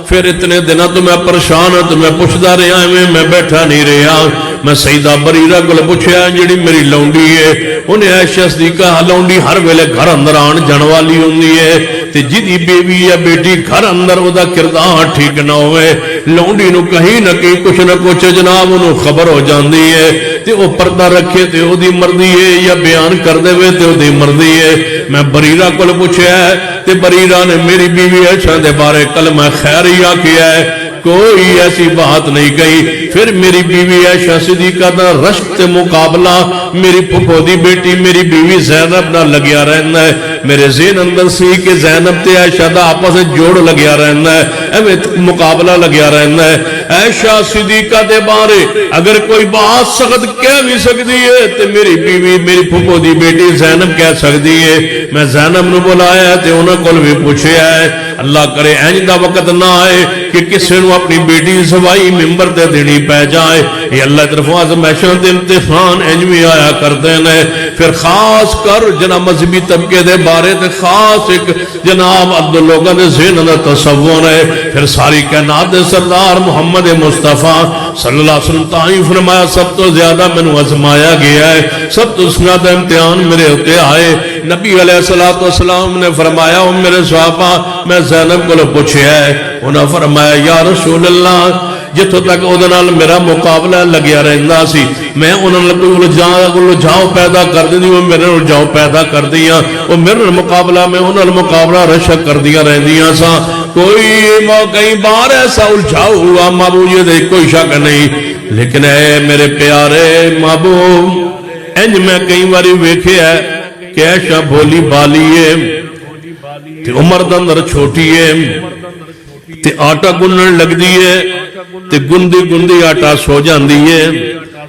پھر اتنے دنوں تو میں پریشان ہوں تو میں پوچھتا رہا میں بیٹھا نہیں رہا میں سیدہ بریرہ کو پوچھا جڑی میری لونڈی ہے انہیں عائشہ صدیقہ لونڈی ہر ویلے گھر اندر آن جان والی ہوندی ہے تے جدی بیوی یا بیٹی گھر اندر وہ دا کردار ٹھیک نہ ہوئے لونڈی نو کہیں نہ کہیں کچھ نہ کچھ جناب انہوں خبر ہو جاندی ہے تے وہ پردہ رکھے تے وہ دی مردی ہے یا بیان کر دے ہوئے تے وہ دی مردی ہے میں بریرہ کو پوچھا ہے تے بریرہ نے میری بیوی عائشہ دے بارے کلمہ خیریہ کیا ہے کوئی ایسی بات نہیں کہی پھر میری بیوی عائشہ صدیقہ دا رشت مقابلہ میری پھپھو دی بیٹی میری بیوی زینب نہ لگیا رہنا ہے میرے ذہن اندر سی کہ زینب تے عائشہ دا آپس جوڑ لگیا رہنا ہے ایویں مقابلہ لگیا رہنا ہے عائشہ صدیقہ دے بارے اگر کوئی بات سخت کہہ بھی سکتی ہے تو میری بیوی میری پھپھو دی بیٹی زینب کہہ سکتی ہے میں زینب نو بلایا ہے تے انہاں کول بھی پوچھیا ہے اللہ کرے اینج دا وقت نہ آئے کہ کسی نو اپنی بیٹی سوائی ممبر دے دینی پہ جائے یہ اللہ طرف آزمائشاں دے امتحان انجوی آیا کرتے ہیں پھر خاص کر جناب مذہبی طبقے دے بارے تے خاص ایک جناب عبد لوگوں دے ذہن دا تصور ہے پھر ساری کائنات دے سردار محمد مصطفیٰ صلی اللہ علیہ وسلم تعین فرمایا سب تو زیادہ میں نے آزمایا گیا ہے سب تو زیادہ امتحان میرے ہوتے آئے نبی علیہ السلام نے فرمایا میرے صحابہ میں زینب کو پوچھے ہے انہاں فرمایا یا رسول اللہ جتوں تک ادھنال میرا مقابلہ لگیا رہندا سی میں انہاں کوئی الجھاؤ پیدا کر دی وہ میرے الجھاؤ پیدا کر دیا وہ میرے مقابلہ میں انہاں مقابلہ رشک کر دیا رہندیاں سا کوئی کئی بار ایسا الجھاؤ ہوا محبوب یہ دے کوئی شک نہیں لیکن اے میرے پیارے محبوب انج میں کئی باری ویکھے ہے کہ عائشہ بھولی بالی ہے تے عمر دندر چھوٹی ہے تے آٹا گنن لگ دی ہے تے گندی گندی آٹا سو جاندی ہے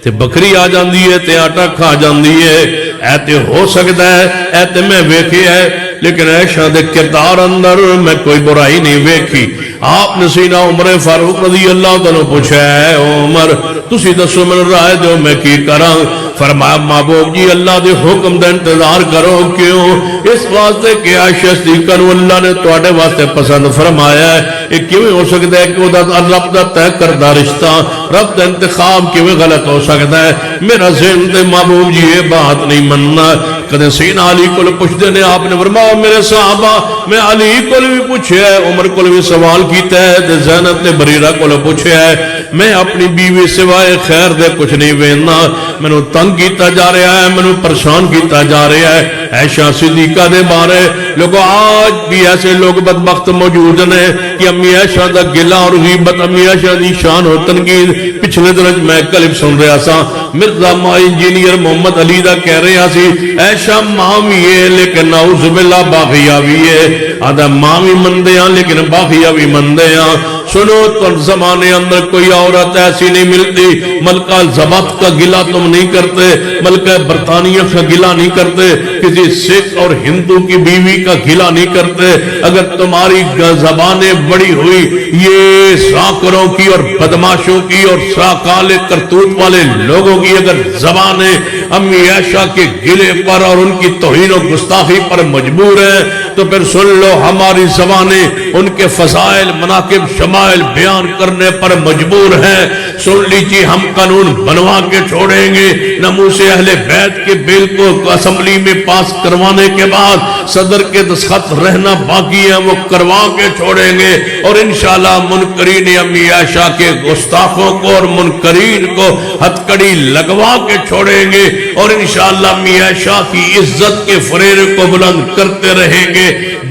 تے بکری آ جاندی ہے تے آٹا کھا جاندی ہے. اے تے ہو سکتا ہے, اے تے میں ویکھیا ہے, لیکن عائشہ دے کردار اندر میں کوئی برائی نہیں ویکھی. آپ نے سیدنا عمر فاروق رضی اللہ تعالیٰ پوچھا ہے عمر تسی دسو من رائے دو میں کی کراں؟ فرمایا محبوب جی اللہ دے حکم دا انتظار کرو. کیوں؟ اس واسطے کہ عائشہ صدیقہ نو اللہ نے تواڈے واسطے پسند فرمایا ہے. یہ کیویں ہو سکتا ہے کہ وہ رب دا طے کردہ رشتہ, رب دا انتخاب کیویں غلط ہو سکتا ہے؟ میرا ذہن تے محبوب جی یہ بات نہیں مننا. کدے سیدنا علی کو پوچھتے نے, آپ نے فرمایا میرے صحابہ میں علی کو بھی پوچھا ہے, عمر کو بھی سوال کیتا ہے, تے زینب نے بریرہ کو پوچھا ہے. میں اپنی بیوی سوائے خیر دے کچھ نہیں وینا. مینوں تنگ کیتا جا رہا ہے, مینوں پریشان کیتا جا رہا ہے. عائشہ صدیقہ دے بارے لوگوں آج بھی ایسے لوگ بدبخت موجود ہیں کہ امی عائشہ دا گلہ اور غیبت, امی عائشہ دی شان اور تنقید. پچھلے دن میں کلپ سن رہا سا, مرزا مائی انجینئر محمد علی دا کہہ رہا سی عائشہ ماں بھی ہے لیکن نعوذ باللہ باغیہ بھی ہے. آدھا ماں بھی مندے ہیں لیکن باغیہ بھی مندے ہیں. سنو تو زمانے اندر کوئی عورت ایسی نہیں ملتی. ملکہ الزبت کا گلہ تم نہیں کرتے, ملکہ برطانیہ کا گلہ نہیں کرتے, کسی سکھ اور ہندو کی بیوی کا گلہ نہیں کرتے. اگر تمہاری زبانیں بڑی ہوئی یہ ساکروں کی اور بدماشوں کی اور ساکالے کرتوت والے لوگوں کی اگر زبانیں امی عائشہ کے گلے پر اور ان کی توہین و گستاخی پر مجبور ہیں تو پھر سن لو ہماری زبانیں ان کے فضائل مناقب شمائل بیان کرنے پر مجبور ہیں. سن لیجیے ہم قانون بنوا کے چھوڑیں گے. ناموس اہل بیت کے بل کو اسمبلی میں پاس کروانے کے بعد صدر کے دستخط رہنا باقی ہے, وہ کروا کے چھوڑیں گے. اور انشاءاللہ منکرین امی عائشہ کے گستاخوں کو اور منکرین کو ہتھکڑی لگوا کے چھوڑیں گے. اور انشاءاللہ امی عائشہ کی عزت کے فریرے کو بلند کرتے رہیں گے.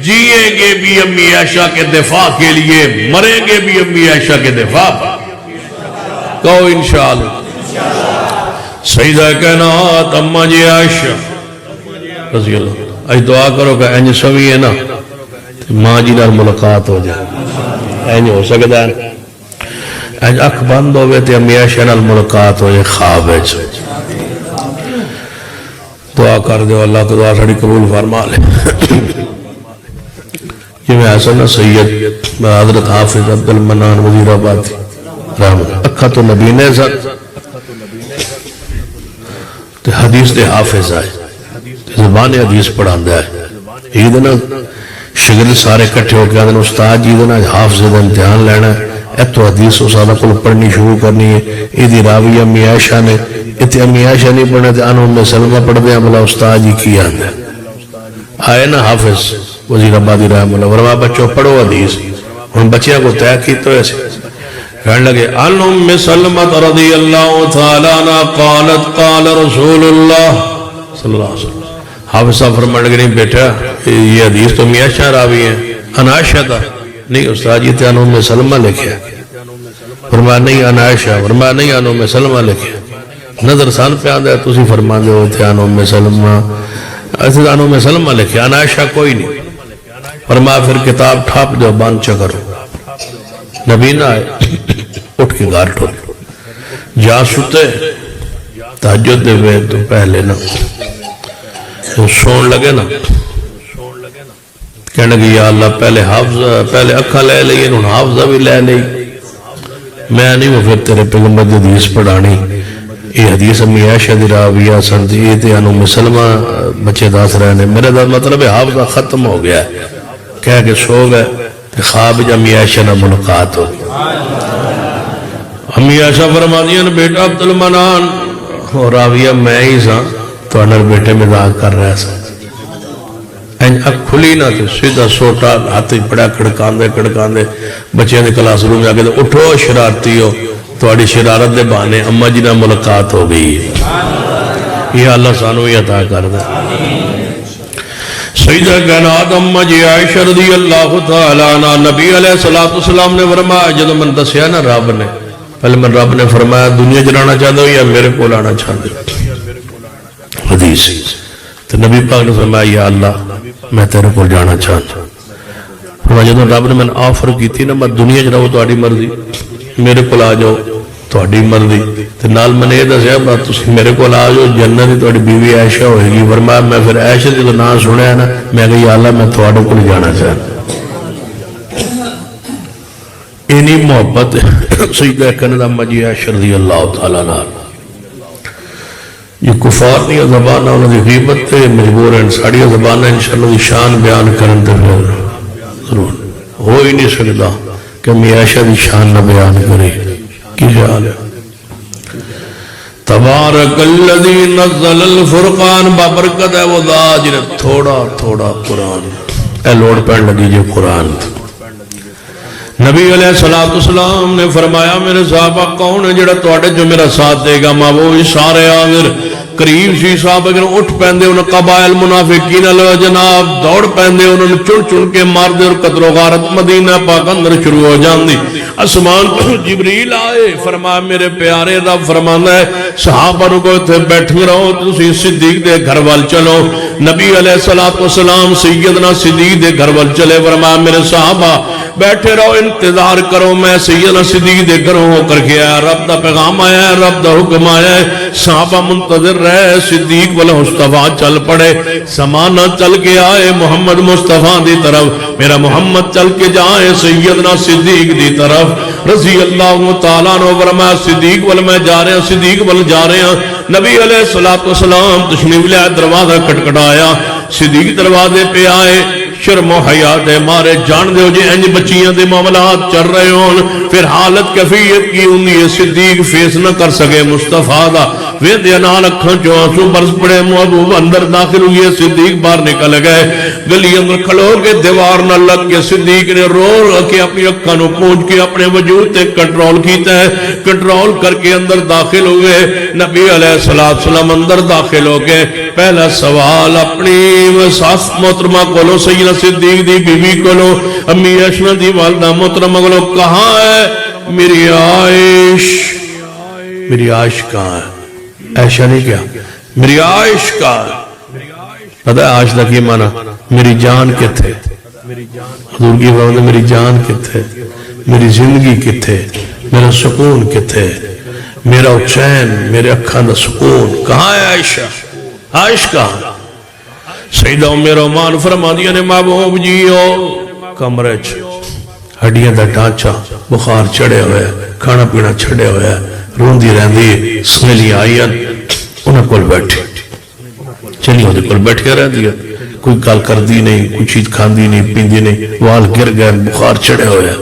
جیئیں گے بھی امی عائشہ کے دفاع کے لیے, مریں گے بھی امی عائشہ کے دفاع. کہو انشاءاللہ. سیدہ کائنات اماں جی عائشہ رضی اللہ, آج دعا کرو کہ اینج سوی ہے نا ماں جی نال ملاقات ہو جائے. اینج ہو سکتا ہے اینج اکھ بند ہوئے تے امی عائشہ نال ملاقات ہو جائے خواب ہے. دعا کر دو اللہ کو دعا سڑی قبول فرما لے. یہ میں حسن سید حضرت حافظ عبد المنان وزیر آباد رحمت اکھا تو نبی نے ساتھ حدیث دے حافظ آئے, زبان حدیث پڑھان دے آئے. یہ دینا شگرد سارے کٹھے ہو کے آدھے استاد جی دینا حافظ دے امتحان لینا ہے, ایتو حدیث اسادہ کو پڑھنی شروع کرنی ہے. ایدی راوی امی عائشہ نے اتنی امی عائشہ نہیں پڑھنے تھے انہوں میں سلمہ پڑھ دیا بلا استاد جی کی آدھے آئے نا حافظ وزیر آبادی رحم اللہ ورما بچوں پڑھو حدیث. ان بچیاں کو طے کی تو ایسے کہنے لگے ان ام سلمت رضی اللہ تعالیٰ عنہ قالت قال رسول اللہ صلی اللہ علیہ وسلم. حافظ صاحب فرمان لگے نہیں بیٹا یہ حدیث تو میاں شاہ راوی ہیں, ان عائشہ تھا نہیں استاد جی تھے ان ام سلمہ لکھے. فرمان نہیں ان عائشہ, فرمان نہیں ان ام سلمہ لکھے. نظر سان پہ آدھا ہے تسی فرمان دے ہوتے ان ام سلمہ, ایسے ان ام سلمہ لکھے, ان عائشہ کوئی نہیں. فرما پھر کتاب ٹھاپ دو بان چکرو. نبی نہ آئے اٹھ کے گار ٹھو جا ستے تحجد دے ہوئے تو پہلے نا سون لگے نا کہنے لگے یا اللہ پہلے اکھا لے لئی انہوں حافظہ بھی لے لئی. میں نہیں وہ پھر تیرے پیغمبر دی حدیث پڑھانی. یہ حدیث امی عائشہ دی راویہ سندی تے انہوں مسلمہ بچے داس رہنے. میرے دا مطلب ہے حافظہ ختم ہو گیا ہے. کہہ کے سو گئے خواب جب امی عائشہ نہ ملاقات ہو. امی عائشہ فرما دیا بیٹا عبد المنان اور راویہ میں ہی سا تو انر بیٹے مزاق کر رہا سا. اک کھلی نہ تھی سیدھا سوٹا ہاتھ پڑا کڑکاندے بچے نے کلاس روم جا کے اٹھو شرارتی ہو تھوڑی شرارت دے بہانے اما جی نہ ملاقات ہو گئی. یہ اللہ سانو ہی عطا کر دے. سیدہ کائنات امہ جی عائشہ رضی اللہ تعالیٰ عنہ نبی علیہ السلام نے فرمایا جدو من دسیا نا رب نے پہلے من رب نے فرمایا دنیا جلانا چاہتے ہو یا میرے کو لانا چاہتے ہو حدیث. تو نبی پاک نے فرمایا یا اللہ میں تیرے کو جانا چاہتا ہوں. فرمایا جدو رب نے من آفر کی تھی نا میں دنیا جلاؤ تو آڑی مرضی میرے کو آ جاؤ تھوڑی مرضی تے نال میں نے یہ دسیا بات تسی میرے کو آ جاؤ جنت دی تھوڑی بیوی عائشہ ہوئے گی فرمایا میں پھر عائشہ جب نام سنیا نا میں کہ یا اللہ میں تھوڑے کو جانا چاہتا اینی محبت سیدہ کندہ مجی عائشہ رضی اللہ تعالیٰ عنہ یہ کفار نہیں زبانہ انہوں نے غیبت تے مجبور ہیں ساڑی زبانہ انشاءاللہ دی شان بیان کرن تے ضرور ہو ہی نہیں سکتا کہ میں عائشہ دی شان نہ بیان کرے کی خیال ہے تبارک الذی نزل الفرقان بابرکت ہے وہ ذات جنہیں تھوڑا تھوڑا قرآن اے لوڑ پہن لگی جو قرآن نبی علیہ السلام نے فرمایا میرے صحابہ کون ہے جڑا توڑے جو میرا ساتھ دے گا ماں وہ سارے آگر قریب سی صحابہ کہ اٹھ پہندے انہوں قبائل منافقین علیہ جناب دوڑ پہندے انہوں چڑ چڑ کے مار دے اور قتل و غارت مدینہ پاک اندر شروع ہو جان دی اسمان جبریل آئے فرمایا میرے پیارے رب فرمانا ہے صحابہ رکو تھے بیٹھ رہو تسی صدیق دے گھر وال چلو نبی علیہ السلام سیدنا صدیق دے گھر وال چلے فرمایا میرے صحابہ بیٹھے رہو انتظار کرو میں سیدنا صدیق دے گھروں ہو کر کے آیا رب دا پیغام آیا ہے رب دا حکم آیا ہے صحابہ منتظر رہے صدیق والا مصطفیٰ چل پڑے زمانہ چل کے آئے محمد مصطفیٰ دی طرف میرا محمد چل کے جائے سیدنا صدیق دی طرف رضی اللہ تعالیٰ عنہ فرمایا صدیق والا میں جا رہے ہیں صدیق والا جا رہے ہیں نبی علیہ السلام تشریف لے دروازہ کٹکٹایا صدیق دروازے پہ آئے شرم و حیات ہے مارے جان دے ہو جی انج بچیاں دے معاملات چل رہے ہون پھر حالت کیفیت کی انہی صدیق فیس نہ کر سکے مصطفیٰ دا ویدے نال اکھاں چو آنسو برس پڑے محبوب اندر داخل ہوئے صدیق باہر نکل گئے گلی اندر کھلو کے دیوار نہ لگ کے صدیق نے رو کے اپنی اکھاں نو پہنچ کے اپنے وجود تے کنٹرول کیتا ہے کنٹرول کر کے اندر داخل ہوئے نبی علیہ السلام اندر داخل ہو گئے پہلا سوال اپنی ساس محترمہ کولو سیدنا صدیق دی بی بی کولو امی عائشہ دی والدہ محترمہ کولو کہاں ہے میری عائش کہاں ہے عائشہ نہیں کیا میری عائش کہاں ہے پتہ ہے عائش دا کی مانا میری جان کتے حضور کی فرماتے میری جان کتے میری زندگی کتے میرا سکون کتے میرا چین میرے اکھان دا سکون کہاں ہے عائشہ عائش کہاں سیدہ ام رومان فرما دیا نے محبوب جیو کمرے ہڈیاں دا ڈھانچہ بخار چڑھے ہوئے کھانا پینا چھڑے ہوئے روندی رہندی سمیلی آئین انہیں کل بیٹھے چلی ہوتے کل بیٹھے رہ دیا کوئی گال کر دی نہیں کوئی چیز کھاندی نہیں پیندی نہیں وال گر گئے بخار چڑھے ہوئے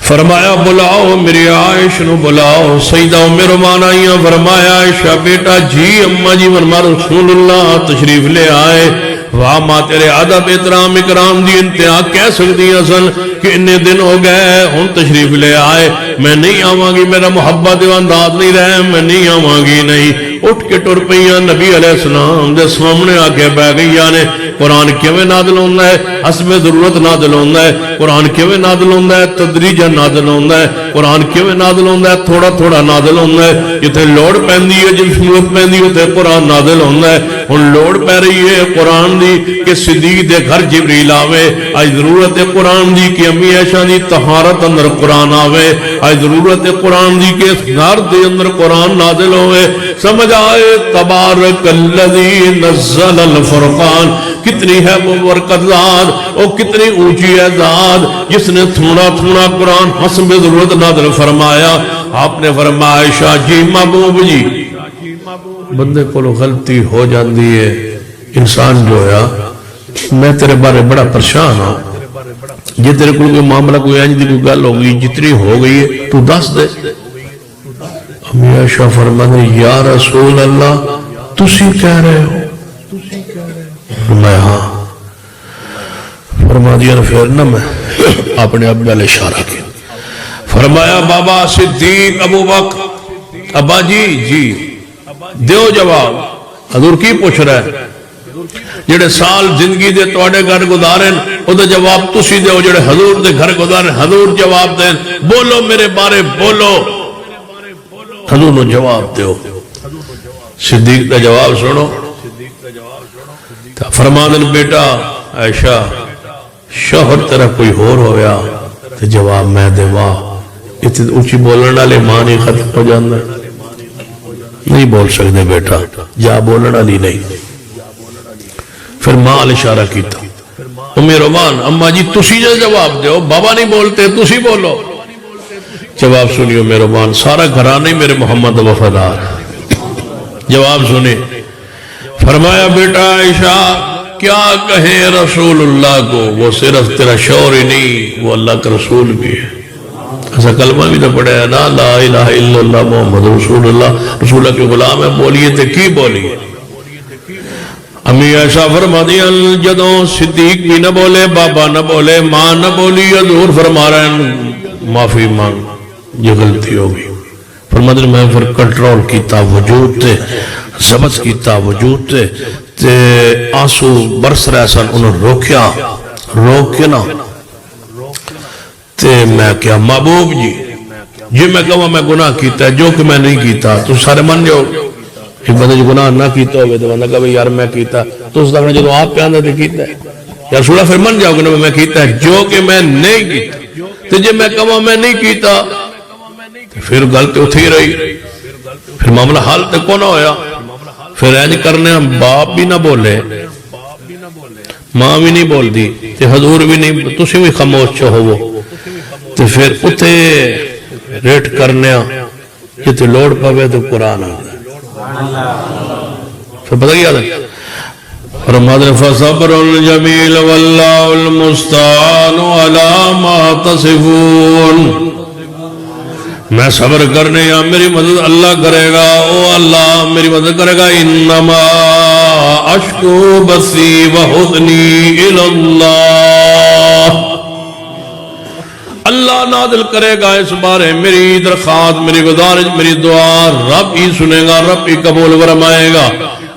فرمایا بلاؤ میری عائش نو بلاؤ سیدہ ام رومان آئیاں فرمایا عائشہ بیٹا جی اممہ جی فرما رسول اللہ تشریف لے آئے واہ ماں تیرے عدب احترام اکرام دی انتہا کہہ سکتی اصل کہ انہیں دن ہو گئے ہن تشریف لے آئے میں نہیں آواں گی میرا محبت و انداز نہیں رہے میں نہیں آواں گی نہیں اٹھ کے ٹر پئیاں نبی علیہ السلام دے سامنے آگے بہ گئیاں نے قرآن کیویں نازل ہوندا ہے حسب ضرورت نازل ہوندا ہے قرآن کیویں نازل ہوندا ہے تدریجاً نازل ہوندا ہے قرآن کیویں نازل ہوندا ہے تھوڑا تھوڑا نازل ہوندا ہے جتھے لوڑ پیندی ہے جس ضرورت پیندی ہے قرآن نازل ہوندا ہے ہن لوڑ پے رہی ہے قرآن دی کہ صدیق دے گھر جبریل آوے اج ضرورت ہے قرآن دی کہ امی عائشہ دی طہارت اندر قرآن آوے اج ضرورت ہے قرآن دی کہ گھر دے اندر قرآن نازل ہوئے سمجھ آئے تبارک الذی نزل الفرقان کتنی ہے وہ برکت ذات اور کتنی اونچی ہے ذات جس نے تھوڑا تھوڑا قرآن حسب ضرورت نازل فرمایا آپ نے فرمایا عائشہ جی محبوب جی بندے کو غلطی ہو جاندی ہے انسان جو ہے میں تیرے بارے بڑا پریشان ہوں جی تیرے کوئی معاملہ کوئی آج دی کوئی گل ہو گئی جتنی ہو گئی ہے تو دس دے امی عائشہ فرمانے یا رسول اللہ تسی کہہ رہے ہو میں ہاں فرما دیا پھر نہ میں اپنے اب والے اشارہ کیا فرمایا بابا صدیق ابو بکر ابا جی دیو جواب حضور کی پوچھ رہا ہے جڑے سال زندگی دے توڑے گھر گزارن او دے جواب تسی دیو جڑے حضور دے گھر گزارن حضور جواب دیں بولو میرے بارے بولو حضور نو جواب دیو صدیق دا جواب سنو فرمادن بیٹا عائشہ شوہر تیرا کوئی ہور ہویا تے جواب میں دے واہ اتنے اچھی بولنے والے ماں نہیں ختم ہو جانا نہیں بول سکتے بیٹا جا بولنے والی نہیں پھر ماں اشارہ کیتا امی رومان اما جی تسی جو جواب دیو بابا نہیں بولتے تسی بولو جواب سنیو میرے رومان سارا گھرانے میرے محمد وفادار جواب سنے فرمایا بیٹا عائشہ کیا کہیں رسول اللہ کو وہ صرف تیرا شوہر ہی نہیں وہ اللہ کا رسول بھی ہے ایسا کلمہ بھی تو پڑھا ہے نا لا الہ الا اللہ محمد رسول اللہ کے غلام ہے بولیے تے کی بولیے امی عائشہ فرما دیا جدوں صدیق بھی نہ بولے بابا نہ بولے ماں نہ بولی حضور فرما رہے ہیں معافی مانگ یہ غلطی ہوگی فرما دیا میں پھر کنٹرول کیتا وجود تے سبز کیتا وجود تے آنسو برس رہے سن انہوں روکیا روک کے نا تے میں کیا محبوب جی میں کہوں میں گناہ کیتا ہے جو کہ میں نہیں کیتا تو سارے من جاؤ ایک بندے جو گناہ نہ کیتا ہوئے تو بندہ کہا یار میں کیتا تو اس طرح جو آپ پہ آندھا تھے کیتا ہے یا سوڑا پھر من جاؤ کہ میں کیتا ہے جو کہ میں نہیں کیتا تو جب میں کہوں میں نہیں کیتا پھر غلطی اتھی رہی پھر معاملہ حال تک کون ہویا پھر اینج کرنے ہم باپ بھی نہ بولے ماں بھی نہیں بول دی تے حضور بھی نہیں تسی بھی خاموش ہو وہ تو پھر اتھے ریٹ کرنے جتے لوڑ پاوے تو قرآن آگا پھر پتہ کیا تھا فرماتے فصبر جمیل واللہ المستعان علی ما تصفون میں صبر کرنے یا میری مدد اللہ کرے گا او اللہ میری مدد کرے گا انما اشکو بسی وحضنی الاللہ اللہ نازل کرے گا اس بارے میری درخواست میری گزارش میری دعا رب ہی سنے گا رب ہی قبول فرمائے گا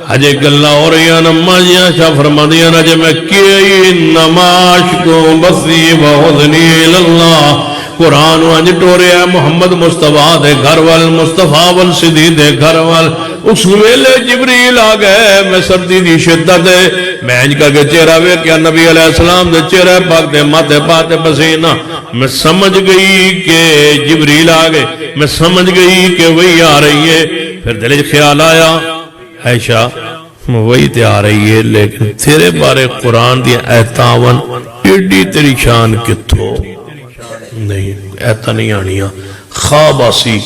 اجے گلہ ہو رہی ہیں نما جی آشا فرما دیا نا جے میں کی انما اشکو بسی وحضنی الاللہ قرآن وانج ٹورے ہے محمد مصطفیٰ دے گھر وال مصطفیٰ والصدی دے گھر وال اس ویلے جبریل آگئے میں سردی دی شدت ہے میں انج کر کے چہرہ وے کیا نبی علیہ السلام دے چہرہ پاک دے ماتھے پاتے پسینہ میں سمجھ گئی کہ جبریل آگئے میں سمجھ گئی کہ وہی آ رہی ہے پھر دل خیال آیا عائشہ وہی تے آ رہی ہے لیکن تیرے بارے قرآن دیا احتاون ایڈی تیری شان کتھو نہیں ایتا نہیں آنیا خواب آسی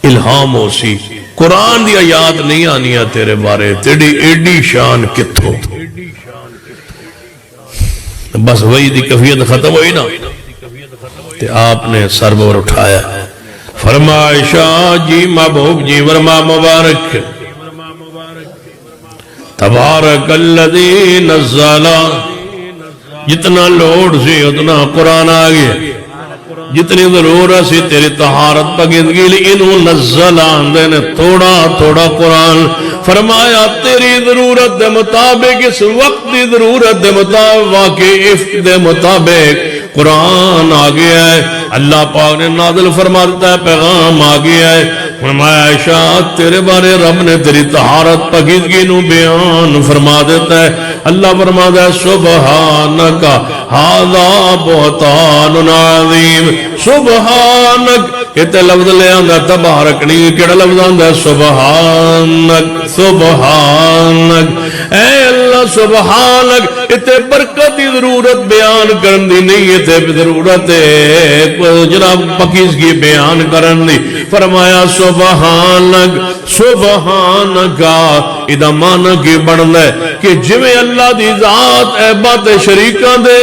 الہام ہوسی قرآن دیا یاد نہیں آنیا تیرے بارے تیری ایڈی شان کتھو بس وہی دی کفیت ختم ہوئی نا تے آپ نے سر بور اٹھایا فرمائشہ جی محبوب جی ورما مبارک تبارک الذی نزالا جتنا لوڑ سی اتنا قرآن آگیا جتنی ضرورت سی تیری طہارت پاکیزگی لی انہوں نزل آندے نے تھوڑا تھوڑا قرآن فرمایا تیری ضرورت دے مطابق اس وقت دی ضرورت دے مطابق واقعی افق دے مطابق قرآن آگیا ہے اللہ پاک نے نازل فرما دیتا ہے پیغام آگیا ہے فرمایا عائشہ تیرے بارے رب نے تیری طہارت پاکیزگی نو بیان فرما دیتا ہے اللہ فرما دیتا ہے سبحانک ھذا بہتان عظیم سبحانک کہتے لفظ لے آندہ تبارک نہیں کہڑا لفظ آندہ سبحانک سبحانک اے اللہ سبحانک کہتے برکت دی ضرورت بیان کرن دی نہیں ہے ضرورت جناب پاکیزگی بیان کرن دی فرمایا سبحانک سبحانکا ادھا مانا کی بڑھن ہے کہ جویں اللہ دی ذات عیبات شریکان دے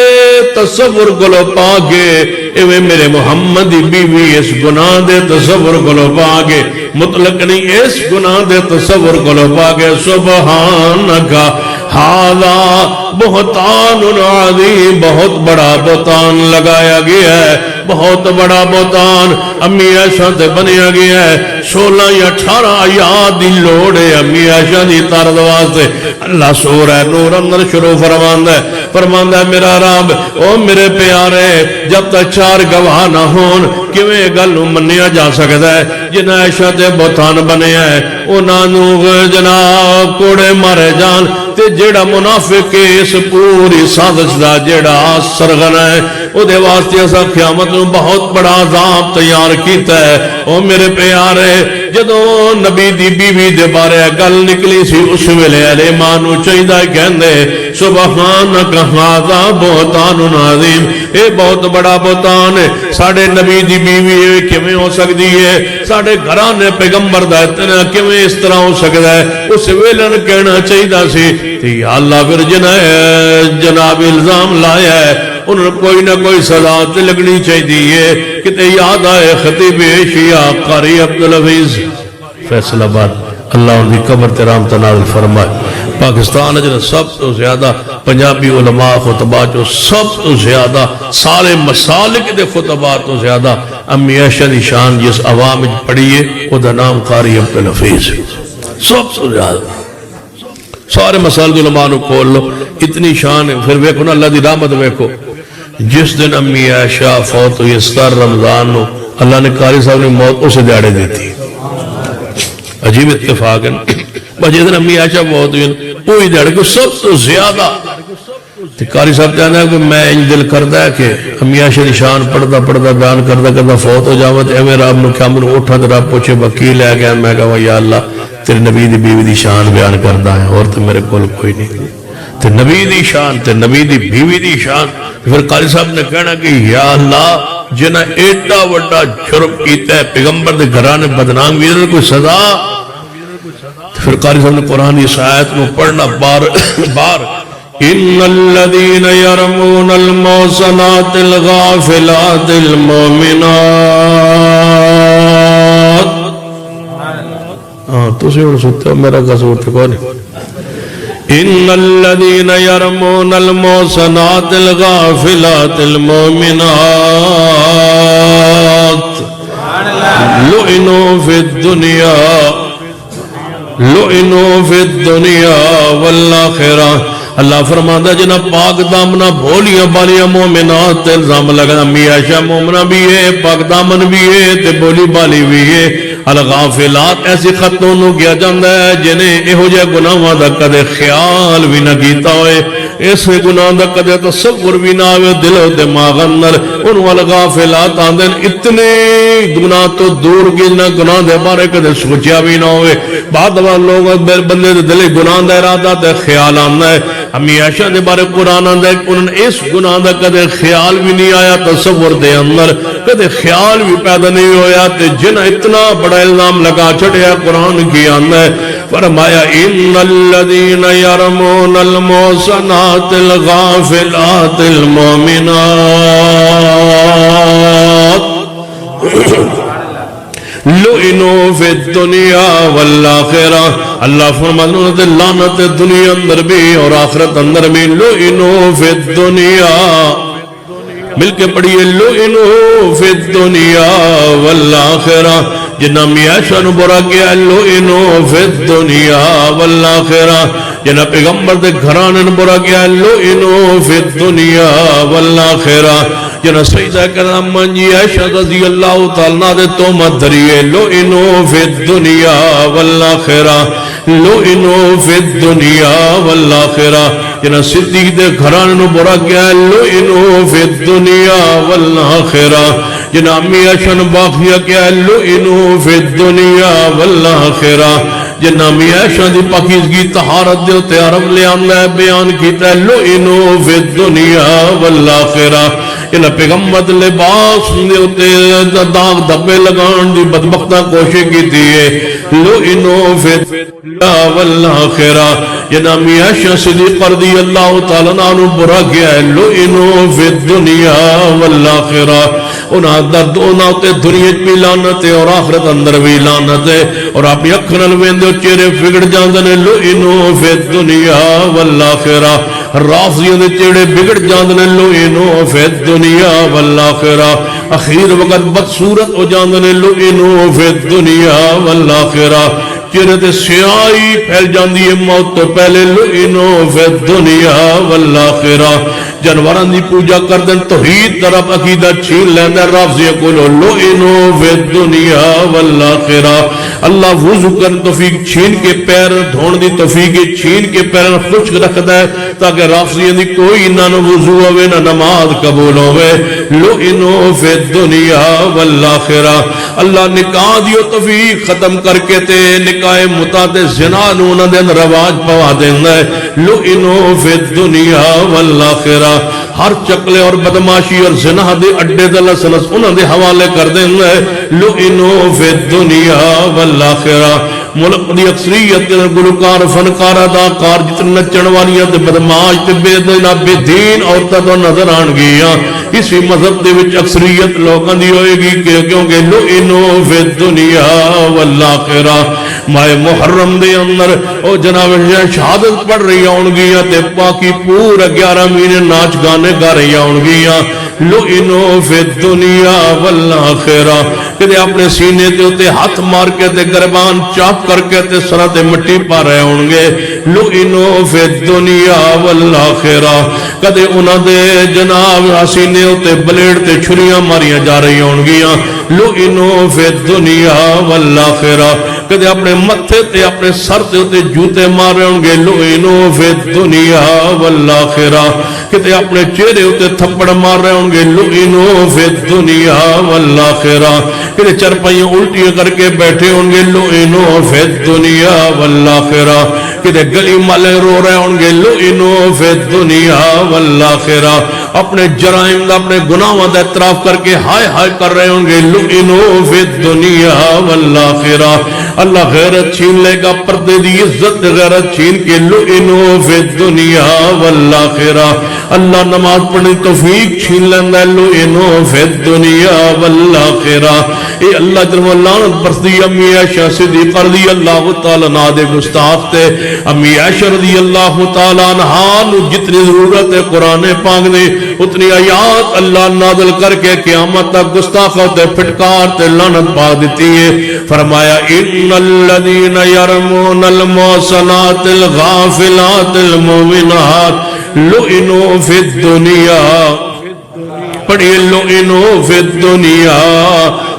تصور کلو پاگے اوے میرے محمد بیوی اس گناہ دے تصور کلو پاگے مطلق نہیں اس گناہ دے تصور کلو پاگے سبحانکا ھذا بہتان عظیم بہت بڑا بہتان لگایا گیا ہے بہت بڑا بہتان امی عائشہ تے بنیا گیا ہے 16 یا 18 آیات دی لوڑ ہے امی عائشہ دی طرز واسطے اللہ سورہ نور اندر شروع فرماندہ ہے میرا رب او میرے پیارے جب تک 4 گواہ نہ ہون کیویں گل منیا جا سکتا ہے جن عائشہ تے بہتان بنیا ہے انہاں نو جناب کوڑے مارے جان تے جیڑا منافق اس پوری سازش دا جیڑا سرغنہ ہے او دے واسطے اسا قیامت نو بہت بڑا عذاب تیار کیتا ہے۔ او میرے پیارے جدوں نبی دی بیوی دے بارے گل نکلی سی اس ویلے علیہ ماں نو چاہیدا کہندے سبحانک ھذا بہتان عظیم، اے بہت بڑا بہتان ہے، ساڈے نبی دی بیوی کیویں ہو سکتی ہے، ساڈے گھرانے پیغمبر دا اتنا کیویں اس طرح ہو سکتا ہے۔ اس ویلن کہنا چاہیدا سی تے یا اللہ پھر جناب الزام لایا ہے، انہوں کوئی نہ کوئی سزا تے لگنی چاہیے۔ کتے یاد آئے خطیب ایشیا قاری عبدالحفیظ فیصل آباد، اللہ ان کی قبر تے رحمت نازل فرمائے۔ پاکستان اجر سب تو زیادہ پنجابی علماء خطبہ جو سب تو زیادہ سارے مسالک دے خطبہ تو زیادہ امی عائشہ دی شان جس عوام پڑھیے او دا نام قاری عبدالحفیظ، سب تو زیادہ سارے مسائل علماء نو کھول لو، اتنی شان ہے۔ پھر ویکھو نا اللہ دی رحمت ویکھو، جس دن امی عائشہ فوت ہوئی 17 رمضان نو اللہ نے قاری صاحب نے موت اسے دیاڑے دیتی، عجیب اتفاق ہے۔ جس دن امی عائشہ فوت ہوئی وہی دیاڑے کو سب تو زیادہ قاری صاحب کہنا ہے کہ میں ان دل کردا ہے کہ امی عائشہ دی شان پڑھدا پڑھدا بیان کردا فوت ہو جاواں تے ایویں رب نو قیامت نو اٹھا تے رب پوچھے وکیل ہے گیا، میں کہا یا اللہ تیرے نبی دی بیوی دی شان بیان کردا ہے اور تو میرے کول کوئی نہیں، تے نبی دی شان تے نبی دی بیوی دی شان۔ پھر قاری صاحب نے کہنا کہ یا اللہ جنہ ایڈا وڈا جرم کیتا ہے پیغمبر دے گھرانے بدنام بھی کوئی سزا۔ پھر قاری صاحب نے قرآن اس آیت کو پڑھنا بار بار، ان الذین یرمون المحصنات الغافلات المؤمنات، تسی ہن ستے ہو میرا قصور تے کوئی نہیں۔ ان الذین یرمون المحصنات الغافلات المؤمنات لعنوا فی الدنیا والآخرہ۔ اللہ فرماتا جنہ پاک دامنہ بھولیاں بالیاں مومنات تے الزام لگنا، امی عائشہ مومنہ بھی ہے، پاک دامن بھی ہے تے بولی بالی بھی ہے۔ الغافلات ایسی خطوں کیا جاندہ ہے جنہیں ایہو جے گناہاں دا کدے خیال بھی نہ کیتا ہوئے، اس گناہ دا کدے تصور بھی نہ ہوئے دل و دماغ اندر، انہوں الغافلات آندن اتنے گناہ تو دور گنا گناہ دے بارے کدے سوچیا بھی نہ ہوئے۔ بعد لوگ بندے دے دل گناہ دا ارادہ تے خیال آندہ ہے۔ امی عائشہ دے بارے قرآن آندہ ہے انہوں نے اس گناہ دا کدے خیال بھی نہیں آیا تصور دے اندر، کدے خیال بھی پیدا نہیں ہویا تے جنہ اتنا بڑا الزام لگا چھڑیا قرآن کی آندہ ہے۔ فرمایا ان الذین یرمون المحصنات الغافلات المؤمنات لعنوا فی الدنیا والآخرہ۔ اللہ فرماتا ہے لعنت دنیا اندر بھی اور آخرت اندر بھی، لعنوا فی الدنیا، مل کے پڑھئے لعنوا فی الدنیا والآخرہ۔ جنہ امی عائشہ نو برا کیا لعنوا فی الدنیا والآخرہ، جنہ پیغمبر دے گھرانے نو برا کیا لعنوا فی الدنیا والآخرہ، جنہ سیدہ کرام منجی عائشہ رضی اللہ تعالیٰ دے تومت دھریے لعنوا فی الدنیا والآخرہ، لعنوا فی الدنیا والآخرہ، جنہ صدیق دے گھرانے نو برا کیا لعنوا فی الدنیا والآخرہ، جنہ امی عائشہ نو باقیہ کیا لعنوا فی الدنیا والآخرہ، جنہ امی عائشہ دی پاکیزگی طہارت دے اتے عرب لے آمنا ہے بیان کیتا ہے لعنوا فی الدنیا والآخرہ، جنہ پیغمبر لباس دے اتے داغ دبے لگان دی بدبختہ کوشش کی دیئے لعنوا فی الدنیا والآخرہ، جنہ امی عائشہ صدیق رضی اللہ تعالیٰ عنہ برا کیا ہے لعنوا فی الدنیا والآخرہ، انہاں درد انہاں تے دنیا بھی لعنت ہے اور آخرت اندر بھی لعنت ہے، اور آپ یکھنل ویندے چہرے فگڑ جاندنے لعنوا فی الدنیا والآخرہ، رافضیوں دے چہرے بگڑ جاندنے لعنوا فی الدنیا والآخرہ، اخیر وقت بدصورت ہو جاندنے لعنوا فی الدنیا والآخرہ، چہرے تے سیاہی پھیل جاندی ہے موت تو پہلے لعنوا فی الدنیا والآخرہ، جانوراں دی پوجا کردے توحید طرف عقیدہ چھین لیندے رافضی کولو لعنوا فی الدنیا والآخرہ اللہ وضو کرن توفیق چھین کے پیر دھون دی توفیق چھین کے پیر خشک رکھدا ہے تاکہ رافضی دی کوئی نہ وضو ہوے نہ نماز قبول ہوے لعنوا فی الدنیا والآخرہ اللہ نکاح دیو توفیق ختم کر کے تے نکاح متع تے زنا نو انہاں دے اندر رواج پوا دیندا ہے لعنوا فی الدنیا والآخرہ ہر چکلے اور بدماشی اور زنا دے اڈے دے لسنس انہاں دے حوالے کر دیندا ہے لعنوا فی الدنیا والآخرہ ملک دی اکثریت گلوکار فنکار اداکار جتنے نچن والیاں تے بدماش تے بے دینا بے دین عورتاں تو نظر آن گیا اسی مذہب دے وچ اکثریت لوگاں دی ہوئے گی کیونکہ لعنوا فی الدنیا والآخرہ ماہ محرم دے اندر او جناب شہادت پڑھ رہی ہون گیا تے باقی پورا 11 مہینے ناچ گانے گا رہی ہون گیا لعنوا فی الدنیا والآخرہ کہ اپنے سینے تے ہوتے ہاتھ مار کے تے گربان چاپ کر کے تے سرہ تے مٹی پا رہے ہوں گے لعنوا فی الدنیا والآخرہ کدے انہاں دے جناب سینے ہوتے بلیڈ تے چھریاں ماریاں جا رہی ہوں گیاں لعنوا فی الدنیا والآخرہ کدے اپنے متھے تے اپنے سر تے ہوتے جوتے مار رہے ہوں گے لعنوا فی الدنیا والآخرہ کدے اپنے چہرے ہوتے تھپڑ مار رہے ہوں گے لعنوا فی الدنیا والآخرہ کدے چرپائیاں الٹیاں کر کے بیٹھے ہوں گے لعنوا فی الدنیا والآخرہ کدے گلی مالے رو رہے ہوں گے لعنوا فی الدنیا والآخرہ اپنے جرائم دا اپنے گناہوں دا اعتراف کر کے ہائے ہائے کر رہے ہوں گے لعنوا فی الدنیا والآخرہ اللہ غیرت چھین لے گا پردے دی عزت غیرت چھین کے لعنوا فی الدنیا والآخرہ اللہ نماز پڑھنے توفیق چھین لیندہ لعنوا فی الدنیا والآخرہ اے اللہ جنو لعنت برسدی امی عائشہ صدیقہ رضی اللہ تعالیٰ عنہ دے گستاخ تے امی عائشہ رضی اللہ تعالیٰ عنہ نو جتنی ضرورت ہے قرآن پاک نے اتنی آیات اللہ نازل کر کے قیامت تک گستاخوں تے پھٹکار تے لعنت پا دیتی ہے فرمایا ان الذین یرمون المحصنات الغافلات المؤمنات لعنوا فی الدنیا پڑھئے لعنوا فی الدنیا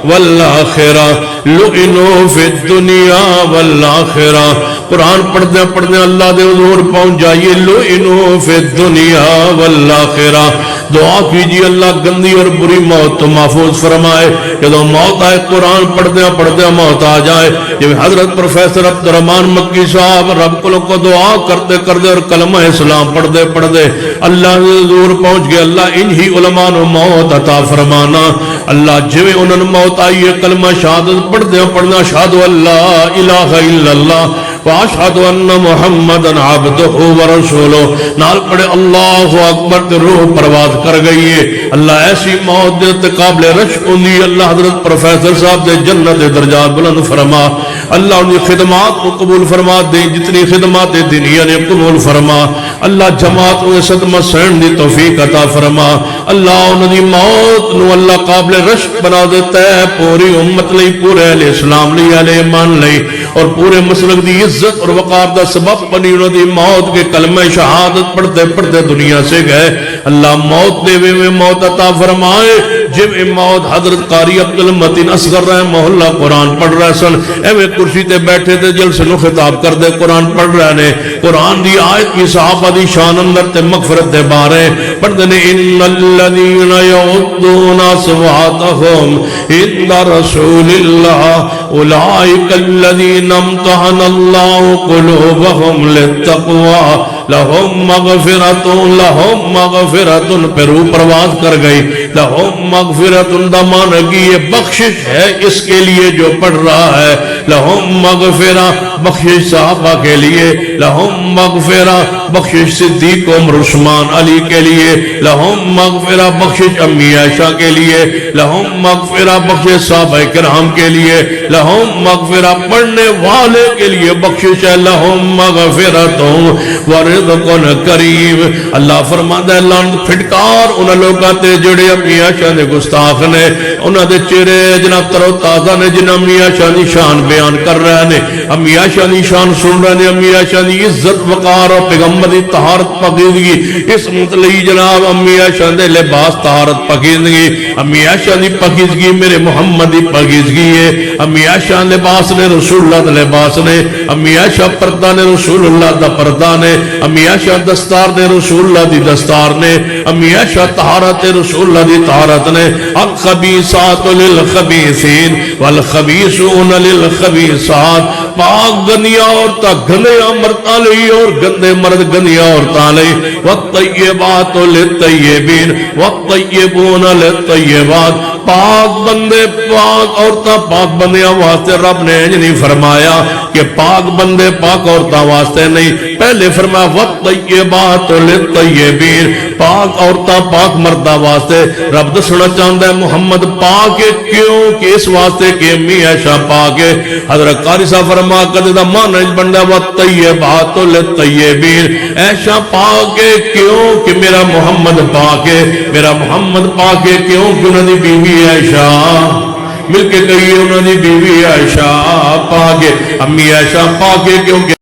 والآخرہ لعنوا فی الدنیا والآخرہ قرآن پڑھنے پڑھنے اللہ دے حضور پہنچ جائیے لعنوا فی الدنیا والآخرہ دعا کیجئے اللہ گندی اور بری موت تو محفوظ فرمائے کہ تو موت آئے قرآن پڑھتے موت آ جائے جب حضرت پروفیسر عبدالرحمن مکی صاحب رب کو دعا کرتے اور کلمہ اسلام پڑھتے اللہ دے حضور پہنچ گئے اللہ انہی علماء نو موت عطا فرمانا اللہ جویں انہوں نے موت آئی ہے کلمہ شہادت پڑھنا اشہد اللہ الہ الا اللہ واشہد ان محمدن عبدہ ورسولہ نال پڑھے اللہ اکبر تے روح پرواز کر گئی ہے اللہ ایسی موت دے قابل رشک ہوندی اللہ حضرت پروفیسر صاحب دے جنت درجات بلند فرما اللہ ان کی خدمات کو قبول فرما دے جتنی خدمات دنیا نے قبول فرما اللہ جماعت کو صدمہ سہن دی توفیق عطا فرما اللہ ان کی موت نو اللہ قابل رشک بنا دیتا ہے پوری امت لئی پورے اہل اسلام لئی اہل ایمان لئی اور پورے مسلک دی عزت اور وقار دا سبب بنی انہوں دی موت کے کلمہ شہادت پڑھتے دنیا سے گئے اللہ موت دے میں موت عطا فرمائے جب موت حضرت قاری عبدالمتین اصغر رحمہ اللہ قرآن پڑھ رہے سن ایویں کرسی تے بیٹھے تے جلسے نو خطاب کر دے قرآن پڑھ رہے نے قرآن دی آیت کی صحابہ دی شان اندر تے مغفرت دے بارے پڑھ دے ان الذین یغضون اصواتهم عند رسول اللہ اولئک الذین امتحن اللہ قلوبهم للتقوی لہم مغفرت پہ روح پرواز کر گئی لہم مغفرت دمان کی یہ بخشش ہے اس کے لیے جو پڑھ رہا ہے لہم مغفرہ بخشش صحابہ کے لیے لہم مغفرہ بخشش صدیق عمر عثمان علی کے لیے لہم مغفرہ بخشش امی عائشہ کے لیے لہم مغفرہ بخشش صحابہ کرام کے لیے لہم مغفرہ پڑھنے والے کے لیے بخشش ہے لہم مغفرت ورزقن کریم اللہ فرماتا ہے لعنت پھٹکار انہاں لوگاں تے جڑے اپنی عائشہ دے گستاخ نے انہاں دے چہرے جناب تر و تازہ نے جنہاں اپنی عائشہ دی شان بیان کر رہے ہیں امی عائشہ دی شان سن رہے ہیں امی عائشہ دی عزت وقار اور پیغمبر دی طہارت پاکیزگی اس مطلعی جناب امی عائشہ دے لباس طہارت پاکیزگی امی عائشہ دی پاکیزگی میرے محمد دی پاکیزگی ہے امی عائشہ لباس نے رسول اللہ دا لباس نے امی عائشہ پردہ نے رسول اللہ دا پردہ نے امی عائشہ دستار نے رسول اللہ دی دستار نے امی عائشہ طہارت رسول اللہ دی طہارت نے الخبیثات للخبیثین والخبیثون للخبیثات پاک گندیاں عورتاں گندے مرداں لئی اور گندے مرد گندیاں عورتاں لئی والطیبات للطیبین والطیبون للطیبات پاک بندے پاک عورتاں پاک بندیاں واسطے رب نے نہیں فرمایا کہ پاک بندے پاک عورتاں واسطے نہیں پہلے فرمایا والطیبات للطیبین پاک عورتاں پاک مرداں واسطے رب دسنا چاہتا ہے محمد پاک ہے کیوں کہ اس واسطے کہ امی عائشہ پاک ہے حضرت قاری صاحب فرما کر دا معنی بندا والطیبات للطیبین عائشہ پاک ہے کیوں کہ میرا محمد پاک ہے میرا محمد پاک ہے کیوں کہ انہوں نے بیوی عائشہ مل کے کہیے انہوں نے بیوی عائشہ پاک ہے امی عائشہ پاک ہے کیونکہ